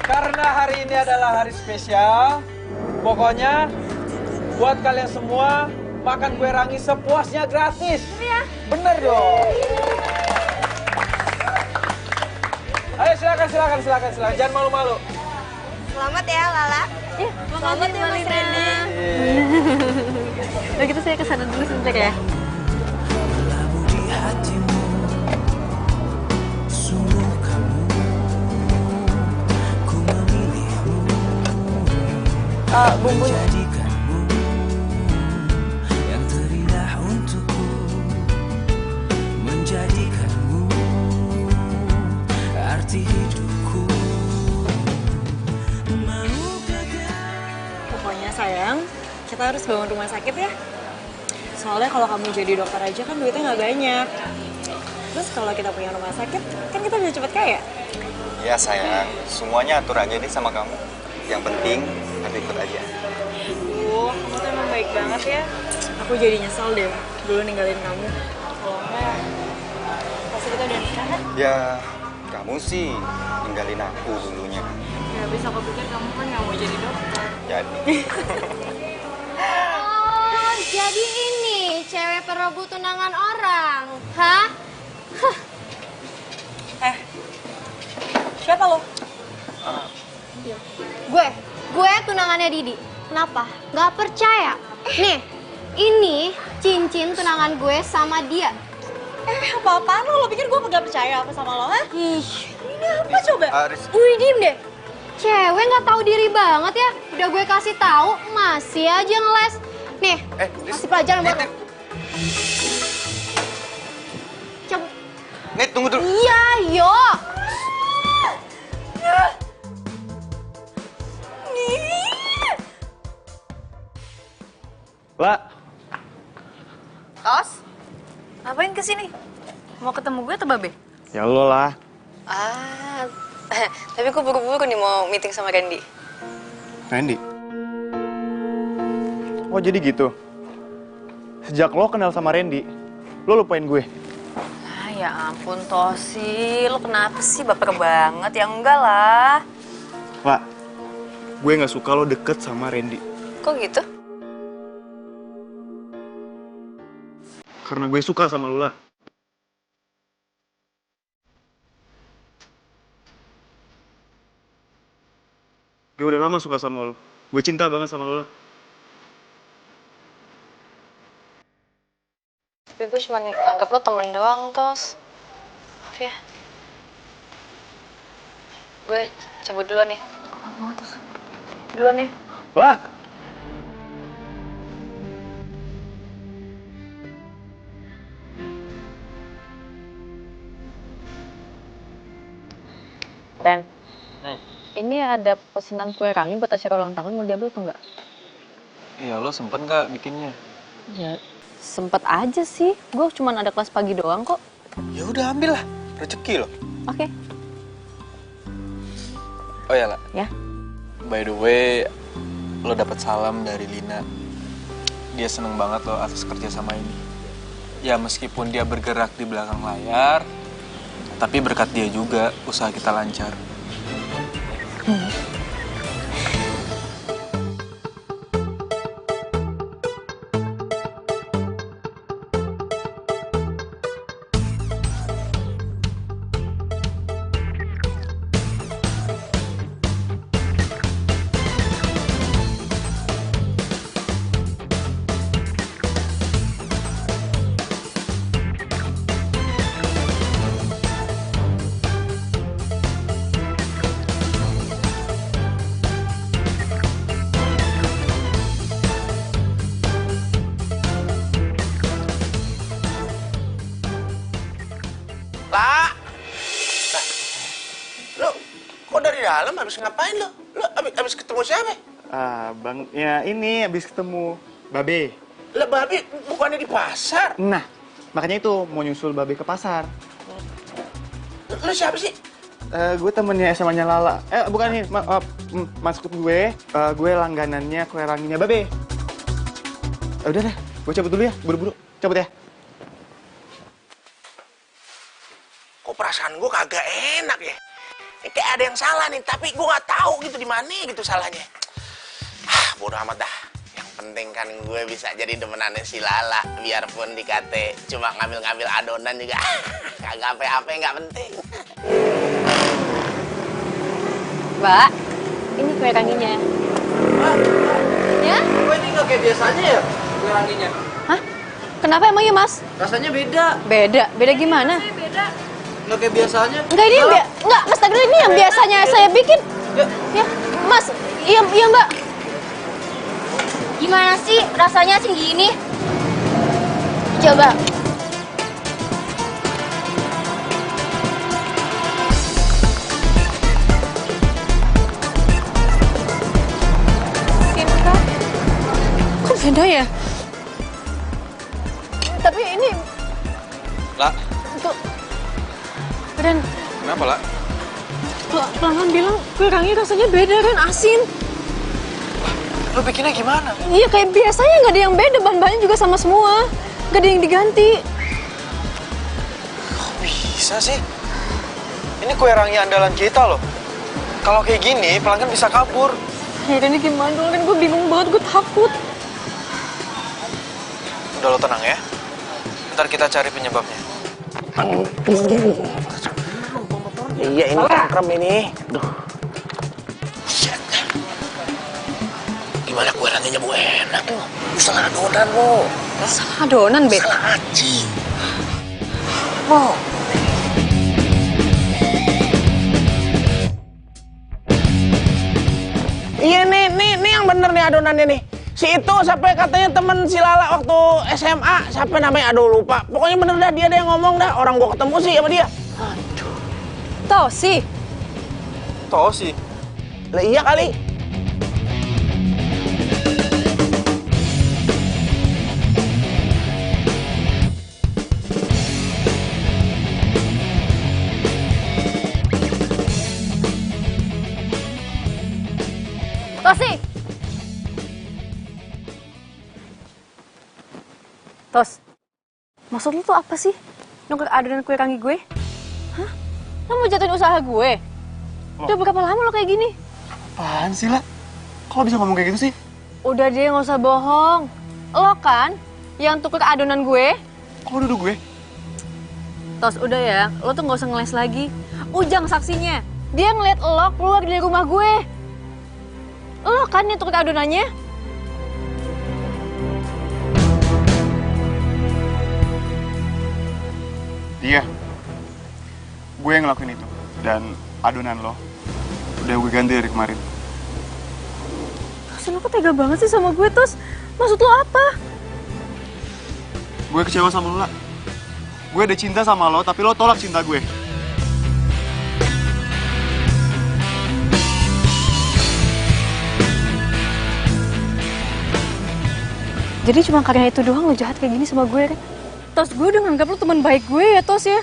[SPEAKER 4] Karena hari ini adalah hari spesial, pokoknya buat kalian semua makan kue rangi sepuasnya gratis.
[SPEAKER 2] Iya.
[SPEAKER 4] Bener dong. Ayo silakan, jangan malu-malu.
[SPEAKER 9] Selamat ya Lala.
[SPEAKER 2] Iya,
[SPEAKER 9] Selamat ya Mas Randy.
[SPEAKER 2] Udah gitu saya kesana dulu sebentar ya. bumbunya.
[SPEAKER 13] Menjadikanmu yang terindah untukku, menjadikanmu arti hidupku.
[SPEAKER 5] Pokoknya sayang, kita harus bangun rumah sakit ya. Soalnya kalau kamu jadi dokter aja kan duitnya nggak banyak. Terus kalau kita punya rumah sakit, kan kita bisa cepet kaya.
[SPEAKER 6] Ya sayang, semuanya atur aja deh sama kamu. Yang penting aku ikut aja.
[SPEAKER 5] Kamu tuh emang baik banget ya. Aku jadi nyesel deh dulu ninggalin kamu. Kalau enggak, pasti kita udah nikah kan?
[SPEAKER 6] Ya, kamu sih ninggalin aku dulunya.
[SPEAKER 5] Ya habis aku pikir kamu kan nggak mau jadi dokter.
[SPEAKER 6] Jadi.
[SPEAKER 12] Oh, jadi ini cewek perebut tunangan orang, hah?
[SPEAKER 5] Siapa lo?
[SPEAKER 12] Gue tunangannya Didi. Kenapa? Gak percaya? Nih, ini cincin tunangan gue sama dia.
[SPEAKER 5] Apa-apaan lo? Lo pikir gue gak percaya apa sama lo, ha?
[SPEAKER 12] Ih,
[SPEAKER 5] ini apa coba?
[SPEAKER 12] Wih, diem deh. Cewek nggak tahu diri banget ya. Udah gue kasih tahu, masih aja ngeles. Nih, kasih pelajaran buat lo. Cabut.
[SPEAKER 6] Nih, tunggu dulu.
[SPEAKER 12] Iya, yo.
[SPEAKER 4] La.
[SPEAKER 2] Os, ngapain kesini? Mau ketemu gue atau Babe?
[SPEAKER 4] Ya lo lah.
[SPEAKER 2] Tapi gue buru-buru nih mau meeting sama Randy.
[SPEAKER 6] Randy? Oh jadi gitu? Sejak lo kenal sama Randy, lo lupain gue?
[SPEAKER 2] Ya ampun Tosi, lo kenapa sih baper banget? Ya enggak lah.
[SPEAKER 6] Lah, gue gak suka lo deket sama Randy.
[SPEAKER 2] Kok gitu?
[SPEAKER 6] Karena gue suka sama lo lah. Gue udah lama suka sama lo. Gue cinta banget sama lo.
[SPEAKER 2] Tapi gue cuma anggap lo temen doang, Tos. Maaf ya. Gue cabut duluan nih. Duluan nih.
[SPEAKER 6] Wah!
[SPEAKER 2] Dan ini ada pesanan kue rangi buat acara ulang tahun, mau diambil atau enggak?
[SPEAKER 4] Iya, lo sempet nggak bikinnya?
[SPEAKER 2] Ya, sempet aja sih. Gue cuma ada kelas pagi doang kok.
[SPEAKER 6] Ya udah ambil lah, rezeki lo.
[SPEAKER 2] Oke.
[SPEAKER 4] Oh ya, La.
[SPEAKER 2] Ya.
[SPEAKER 4] By the way, lo dapet salam dari Lina. Dia seneng banget lo atas kerja sama ini. Ya meskipun dia bergerak di belakang layar, tapi berkat dia juga usaha kita lancar.
[SPEAKER 3] dalam habis ngapain lo? Lo habis ketemu siapa?
[SPEAKER 6] Bang, ya ini habis ketemu Babe.
[SPEAKER 3] Lah Babe bukannya di pasar?
[SPEAKER 6] Nah, makanya itu mau nyusul Babe ke pasar.
[SPEAKER 3] Lo siapa sih?
[SPEAKER 6] Gue temennya SMA-nya Lala. Bukan nih, maksud gue langganannya kue ranginya Babe. Udah deh, gue cabut dulu ya, buru-buru. Cabut ya.
[SPEAKER 3] Kok perasaan gue kagak enak ya? Kayak ada yang salah nih, tapi gue nggak tahu gitu di mana gitu salahnya. Bodoh amat dah. Yang penting kan gue bisa jadi demenannya si Lala, biarpun dikate cuma ngambil-ngambil adonan juga. Kagak apa-apa, nggak penting.
[SPEAKER 2] Mbak, ini kue ranginya. Ya?
[SPEAKER 4] Kok ini nggak kayak biasanya ya kue ranginya?
[SPEAKER 2] Hah? Kenapa emangnya Mas?
[SPEAKER 4] Rasanya beda.
[SPEAKER 2] Beda? Beda gimana?
[SPEAKER 4] Beda. Nggak kayak biasanya.
[SPEAKER 2] Enggak, ini enggak, Mas Tagir, ini yang biasanya saya bikin. Ya, Mas, iya Mbak.
[SPEAKER 12] Gimana sih rasanya asin gini? Coba.
[SPEAKER 2] Kok beda ya? Tapi ini...
[SPEAKER 4] Lah,
[SPEAKER 2] Tuh. Ren,
[SPEAKER 4] kenapa lah?
[SPEAKER 2] pelanggan bilang kue rangi rasanya beda, Ren, asin.
[SPEAKER 4] Lo bikinnya gimana?
[SPEAKER 2] Iya, kayak biasanya nggak ada yang beda, bahan-bahannya juga sama semua. Nggak ada yang diganti.
[SPEAKER 4] Kok bisa sih? Ini kue rangi andalan kita loh. Kalau kayak gini, pelanggan bisa kabur.
[SPEAKER 2] Ya, Ren, ini gimana dong, Ren? Gue bingung banget, gue takut.
[SPEAKER 4] Udah lo tenang ya. Ntar kita cari penyebabnya.
[SPEAKER 3] Iya, ini cangkrem ini. Duh.
[SPEAKER 1] Gimana kue ranginya Bu enak tuh? Salah adonan lo.
[SPEAKER 2] Salah adonan, Beb?
[SPEAKER 1] Salah aci.
[SPEAKER 3] Oh. Iya nih yang bener nih adonannya nih. Si itu sampai katanya temen si Lala waktu SMA, siapa namanya? Aduh lupa. Pokoknya bener dah dia yang ngomong dah. Orang gua ketemu sih sama dia.
[SPEAKER 2] Tosi.
[SPEAKER 4] Tosi?
[SPEAKER 3] Lah iya kali.
[SPEAKER 2] Tosi. Tos, maksud lu tuh apa sih? Nongkrong adonan kue rangi gue? Hah? Lo mau jatuhin usaha gue? Udah berapa lama lo kayak gini?
[SPEAKER 6] Apaan sih, lah? Kok bisa ngomong kayak gitu sih?
[SPEAKER 2] Udah deh, nggak usah bohong. Lo kan yang tukar adonan gue?
[SPEAKER 6] Kok duduk gue?
[SPEAKER 2] Tos, udah ya. Lo tuh nggak usah ngeles lagi. Ujang saksinya. Dia ngeliat lo keluar dari rumah gue. Lo kan yang tukar adonannya?
[SPEAKER 6] Iya. Gue yang ngelakuin itu. Dan adonan lo udah gue ganti dari kemarin.
[SPEAKER 2] Tos, lo kok tega banget sih sama gue, Tos? Maksud lo apa?
[SPEAKER 6] Gue kecewa sama lo, lah. Gue udah cinta sama lo, tapi lo tolak cinta gue.
[SPEAKER 2] Jadi cuma karena itu doang lo jahat kayak gini sama gue, kan? Tos, gue udah nganggap lo teman baik gue ya, Tos ya.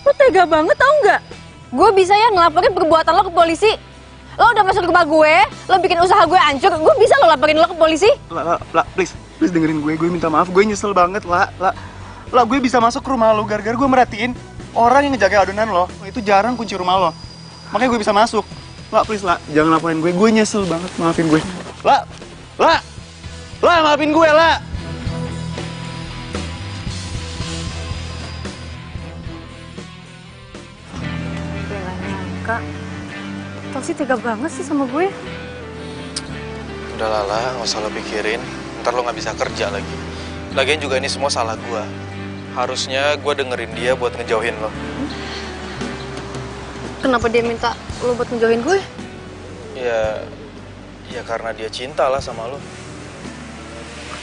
[SPEAKER 2] Lo tega banget tau nggak? Gue bisa ya ngelaporin perbuatan lo ke polisi. Lo udah masuk rumah gue, lo bikin usaha gue hancur, gue bisa lo laporin lo ke polisi.
[SPEAKER 6] Lah, please dengerin gue minta maaf, gue nyesel banget, lah, gue bisa masuk ke rumah lo gara-gara gue merhatiin orang yang ngejaga adonan lo, itu jarang kunci rumah lo, makanya gue bisa masuk. Lah, please, lah, jangan laporin gue nyesel banget, maafin gue. Lah, maafin gue, lah.
[SPEAKER 2] Gue gak nyangka, Tosi tega banget sih sama gue.
[SPEAKER 4] Udah Lala, nggak usah lo pikirin. Ntar lo nggak bisa kerja lagi. Lagian juga ini semua salah gue. Harusnya gue dengerin dia buat ngejauhin lo.
[SPEAKER 2] Kenapa dia minta lo buat ngejauhin gue?
[SPEAKER 4] Ya karena dia cinta lah sama lo.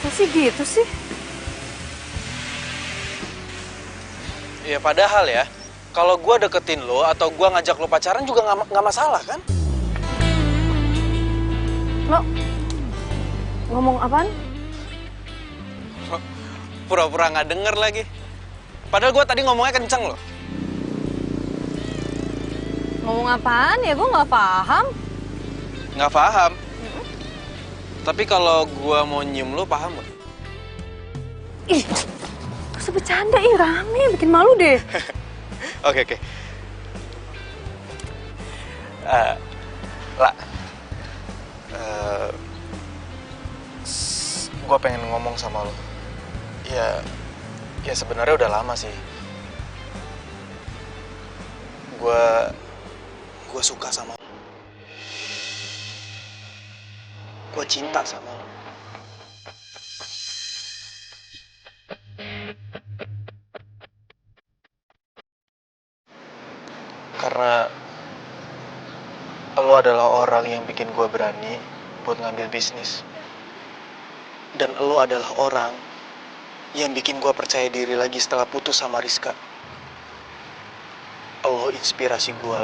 [SPEAKER 2] Kok sih gitu sih?
[SPEAKER 4] Ya padahal ya, kalau gue deketin lo atau gue ngajak lo pacaran juga nggak masalah kan?
[SPEAKER 2] Lo ngomong apaan?
[SPEAKER 4] Pura-pura nggak denger lagi. Padahal gue tadi ngomongnya kenceng loh.
[SPEAKER 2] Ngomong apaan ya? Gue nggak paham.
[SPEAKER 4] Nggak paham? Tapi kalau gue mau nyium lo, paham gak?
[SPEAKER 2] Ih, gak usah bercanda, ih rame, bikin malu deh.
[SPEAKER 4] Oke. Lah, gue pengen ngomong sama lo. Ya sebenarnya udah lama sih. Gue suka sama lo. Gue cinta sama lo. Karena lo adalah orang yang bikin gue berani buat ngambil bisnis. Dan lo adalah orang yang bikin gue percaya diri lagi setelah putus sama Rizka. Lo inspirasi gue.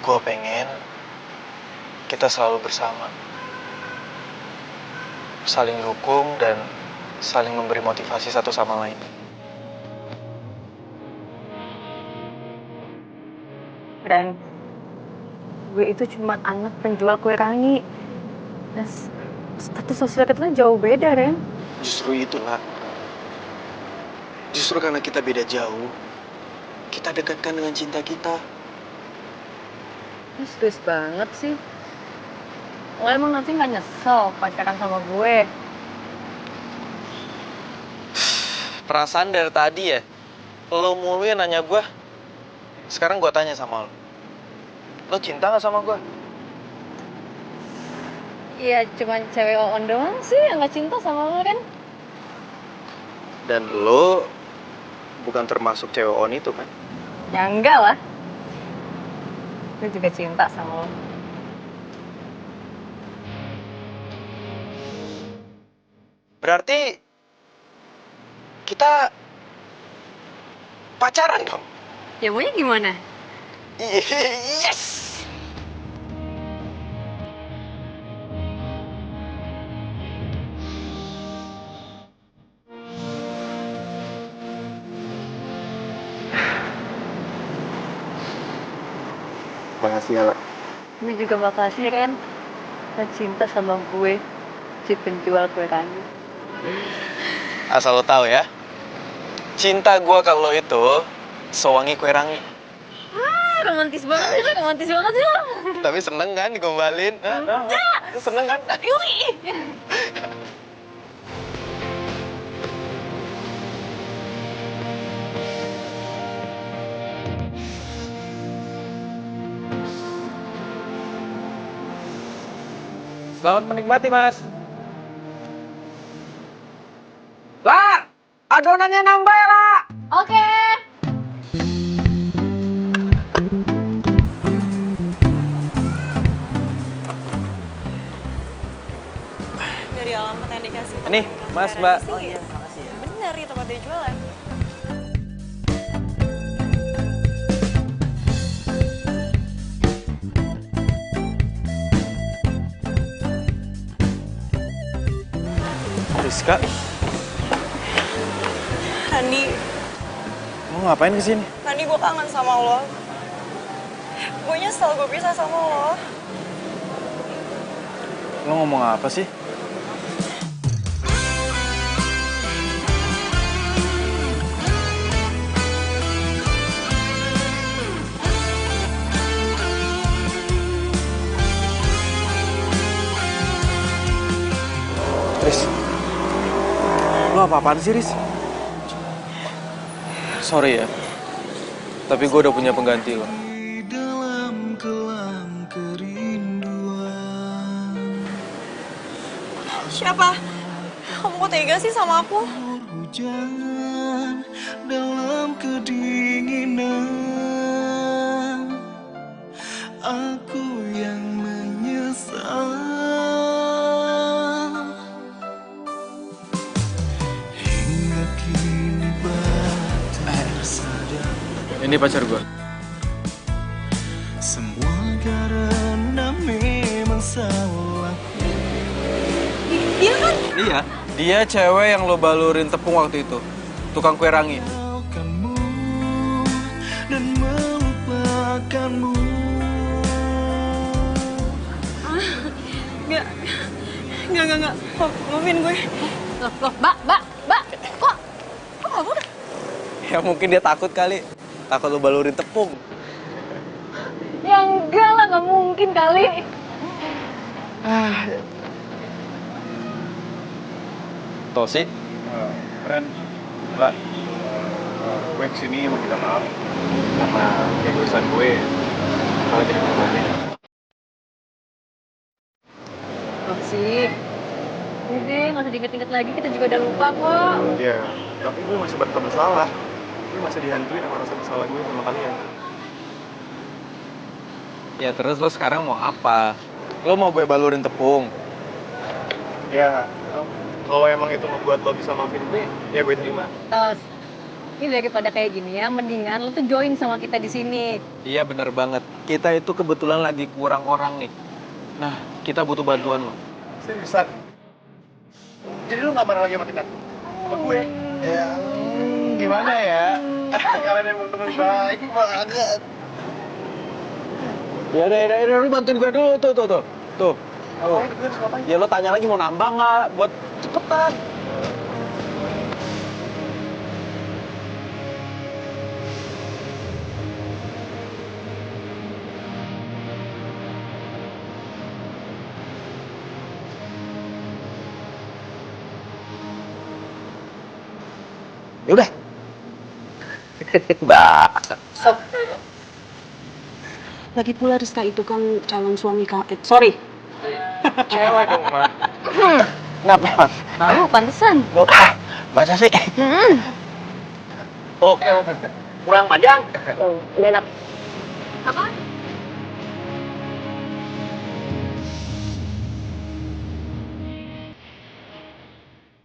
[SPEAKER 4] Gue pengen kita selalu bersama. Saling dukung dan saling memberi motivasi satu sama lain.
[SPEAKER 2] Dan gue itu cuma anak penjual kue rangi. Dan status sosial kita jauh beda, Ren.
[SPEAKER 4] Justru itulah. Justru karena kita beda jauh, kita dekatkan dengan cinta kita.
[SPEAKER 2] Lu serius banget sih. Lo emang nanti gak nyesel pacaran sama gue?
[SPEAKER 4] Perasaan dari tadi ya, lo mulu yang nanya gue. Sekarang gue tanya sama lo. Lo cinta gak sama gue?
[SPEAKER 2] Iya, cuman cewek on doang sih yang gak cinta sama lo, Ren.
[SPEAKER 4] Dan lo bukan termasuk cewek on itu kan?
[SPEAKER 2] Ya enggak lah. Gue juga cinta sama lo.
[SPEAKER 4] Berarti kita pacaran dong?
[SPEAKER 2] Ya maunya gimana?
[SPEAKER 4] Yes! Makasih ya, Lak.
[SPEAKER 2] Ini juga makasih, Ren. Udah cinta sama gue, si penjual kue rangi.
[SPEAKER 4] Asal lo tahu ya, cinta gue kalau itu sewangi kue rangi.
[SPEAKER 2] Romantis banget sih, romantis banget sih lo.
[SPEAKER 4] Tapi seneng kan digombalin? Seneng kan?
[SPEAKER 2] Yui!
[SPEAKER 4] Selamat menikmati, Mas. Lah, adonannya nambah ya, Lah.
[SPEAKER 12] Oke.
[SPEAKER 5] Dari alamat yang dikasih.
[SPEAKER 4] Ini, Mas, Mbak.
[SPEAKER 5] Oh iya, makasih ya. Bener, nih tempat dia jualan.
[SPEAKER 4] Rizka,
[SPEAKER 5] Randi,
[SPEAKER 4] mau ngapain kesini?
[SPEAKER 5] Randi gue kangen sama lo. Gue nyesel gue pisah sama lo.
[SPEAKER 4] Lo ngomong apa sih? Riz, lo apa-apaan sih, Riz? Sorry ya, tapi gue udah punya pengganti lo.
[SPEAKER 13] Dalam kelam kerinduan.
[SPEAKER 5] Siapa? Kamu kok tega sih sama aku?
[SPEAKER 13] Hujan dalam kedinginan. Aku yang menyesal. Hingga kini baru tersadar.
[SPEAKER 4] Ini pacar gue.
[SPEAKER 13] Semua karena memang salah.
[SPEAKER 5] Dia kan?
[SPEAKER 4] Iya. Dia cewek yang lo balurin tepung waktu itu. Tukang kue rangi.
[SPEAKER 13] Dan melupakanmu.
[SPEAKER 5] Enggak. Maafin gue.
[SPEAKER 12] Loh, Mbak. Kok kamu udah?
[SPEAKER 4] Ya mungkin dia takut kali. Takut lo balurin tepung.
[SPEAKER 12] Ya enggak lah, nggak mungkin kali.
[SPEAKER 6] Tosi, Ren, Mbak, gue kesini mau minta maaf karena keegoisan gue kalian jadi korbannya.
[SPEAKER 2] Sih. Udah, nggak usah diinget-inget lagi, kita juga udah lupa kok.
[SPEAKER 6] Iya, tapi gue masih bersalah. Gue masih dihantui sama rasa bersalah gue sama kalian.
[SPEAKER 4] Ya terus lo sekarang mau apa? Lo mau gue balurin tepung?
[SPEAKER 6] Ya, kalau emang itu membuat lo bisa maafin gue, ya gue terima.
[SPEAKER 2] Tos, ini daripada kayak gini ya, mendingan lo tuh join sama kita di sini.
[SPEAKER 4] Iya bener banget. Kita itu kebetulan lagi kurang orang nih. Nah, kita butuh bantuan lo.
[SPEAKER 6] Seriusan? Jadi lo gak marah lagi sama kita? Sama gue? Ya, gimana ya? Kalian emang temen baik banget.
[SPEAKER 4] Ya udah, lu bantuin gue dulu, tuh. Tuh. Ya lo tanya lagi mau nambah nggak? Buat cepetan.
[SPEAKER 3] Yaudah. Mbak.
[SPEAKER 8] Sob. Lagi pula Rizka itu kan calon suami kamu. Sorry.
[SPEAKER 3] Cewek dong, Mak. Kenapa, Mak?
[SPEAKER 2] Tahu, pantesan.
[SPEAKER 3] Masa sih? Oke, kurang panjang.
[SPEAKER 9] Udah enak.
[SPEAKER 2] Apa?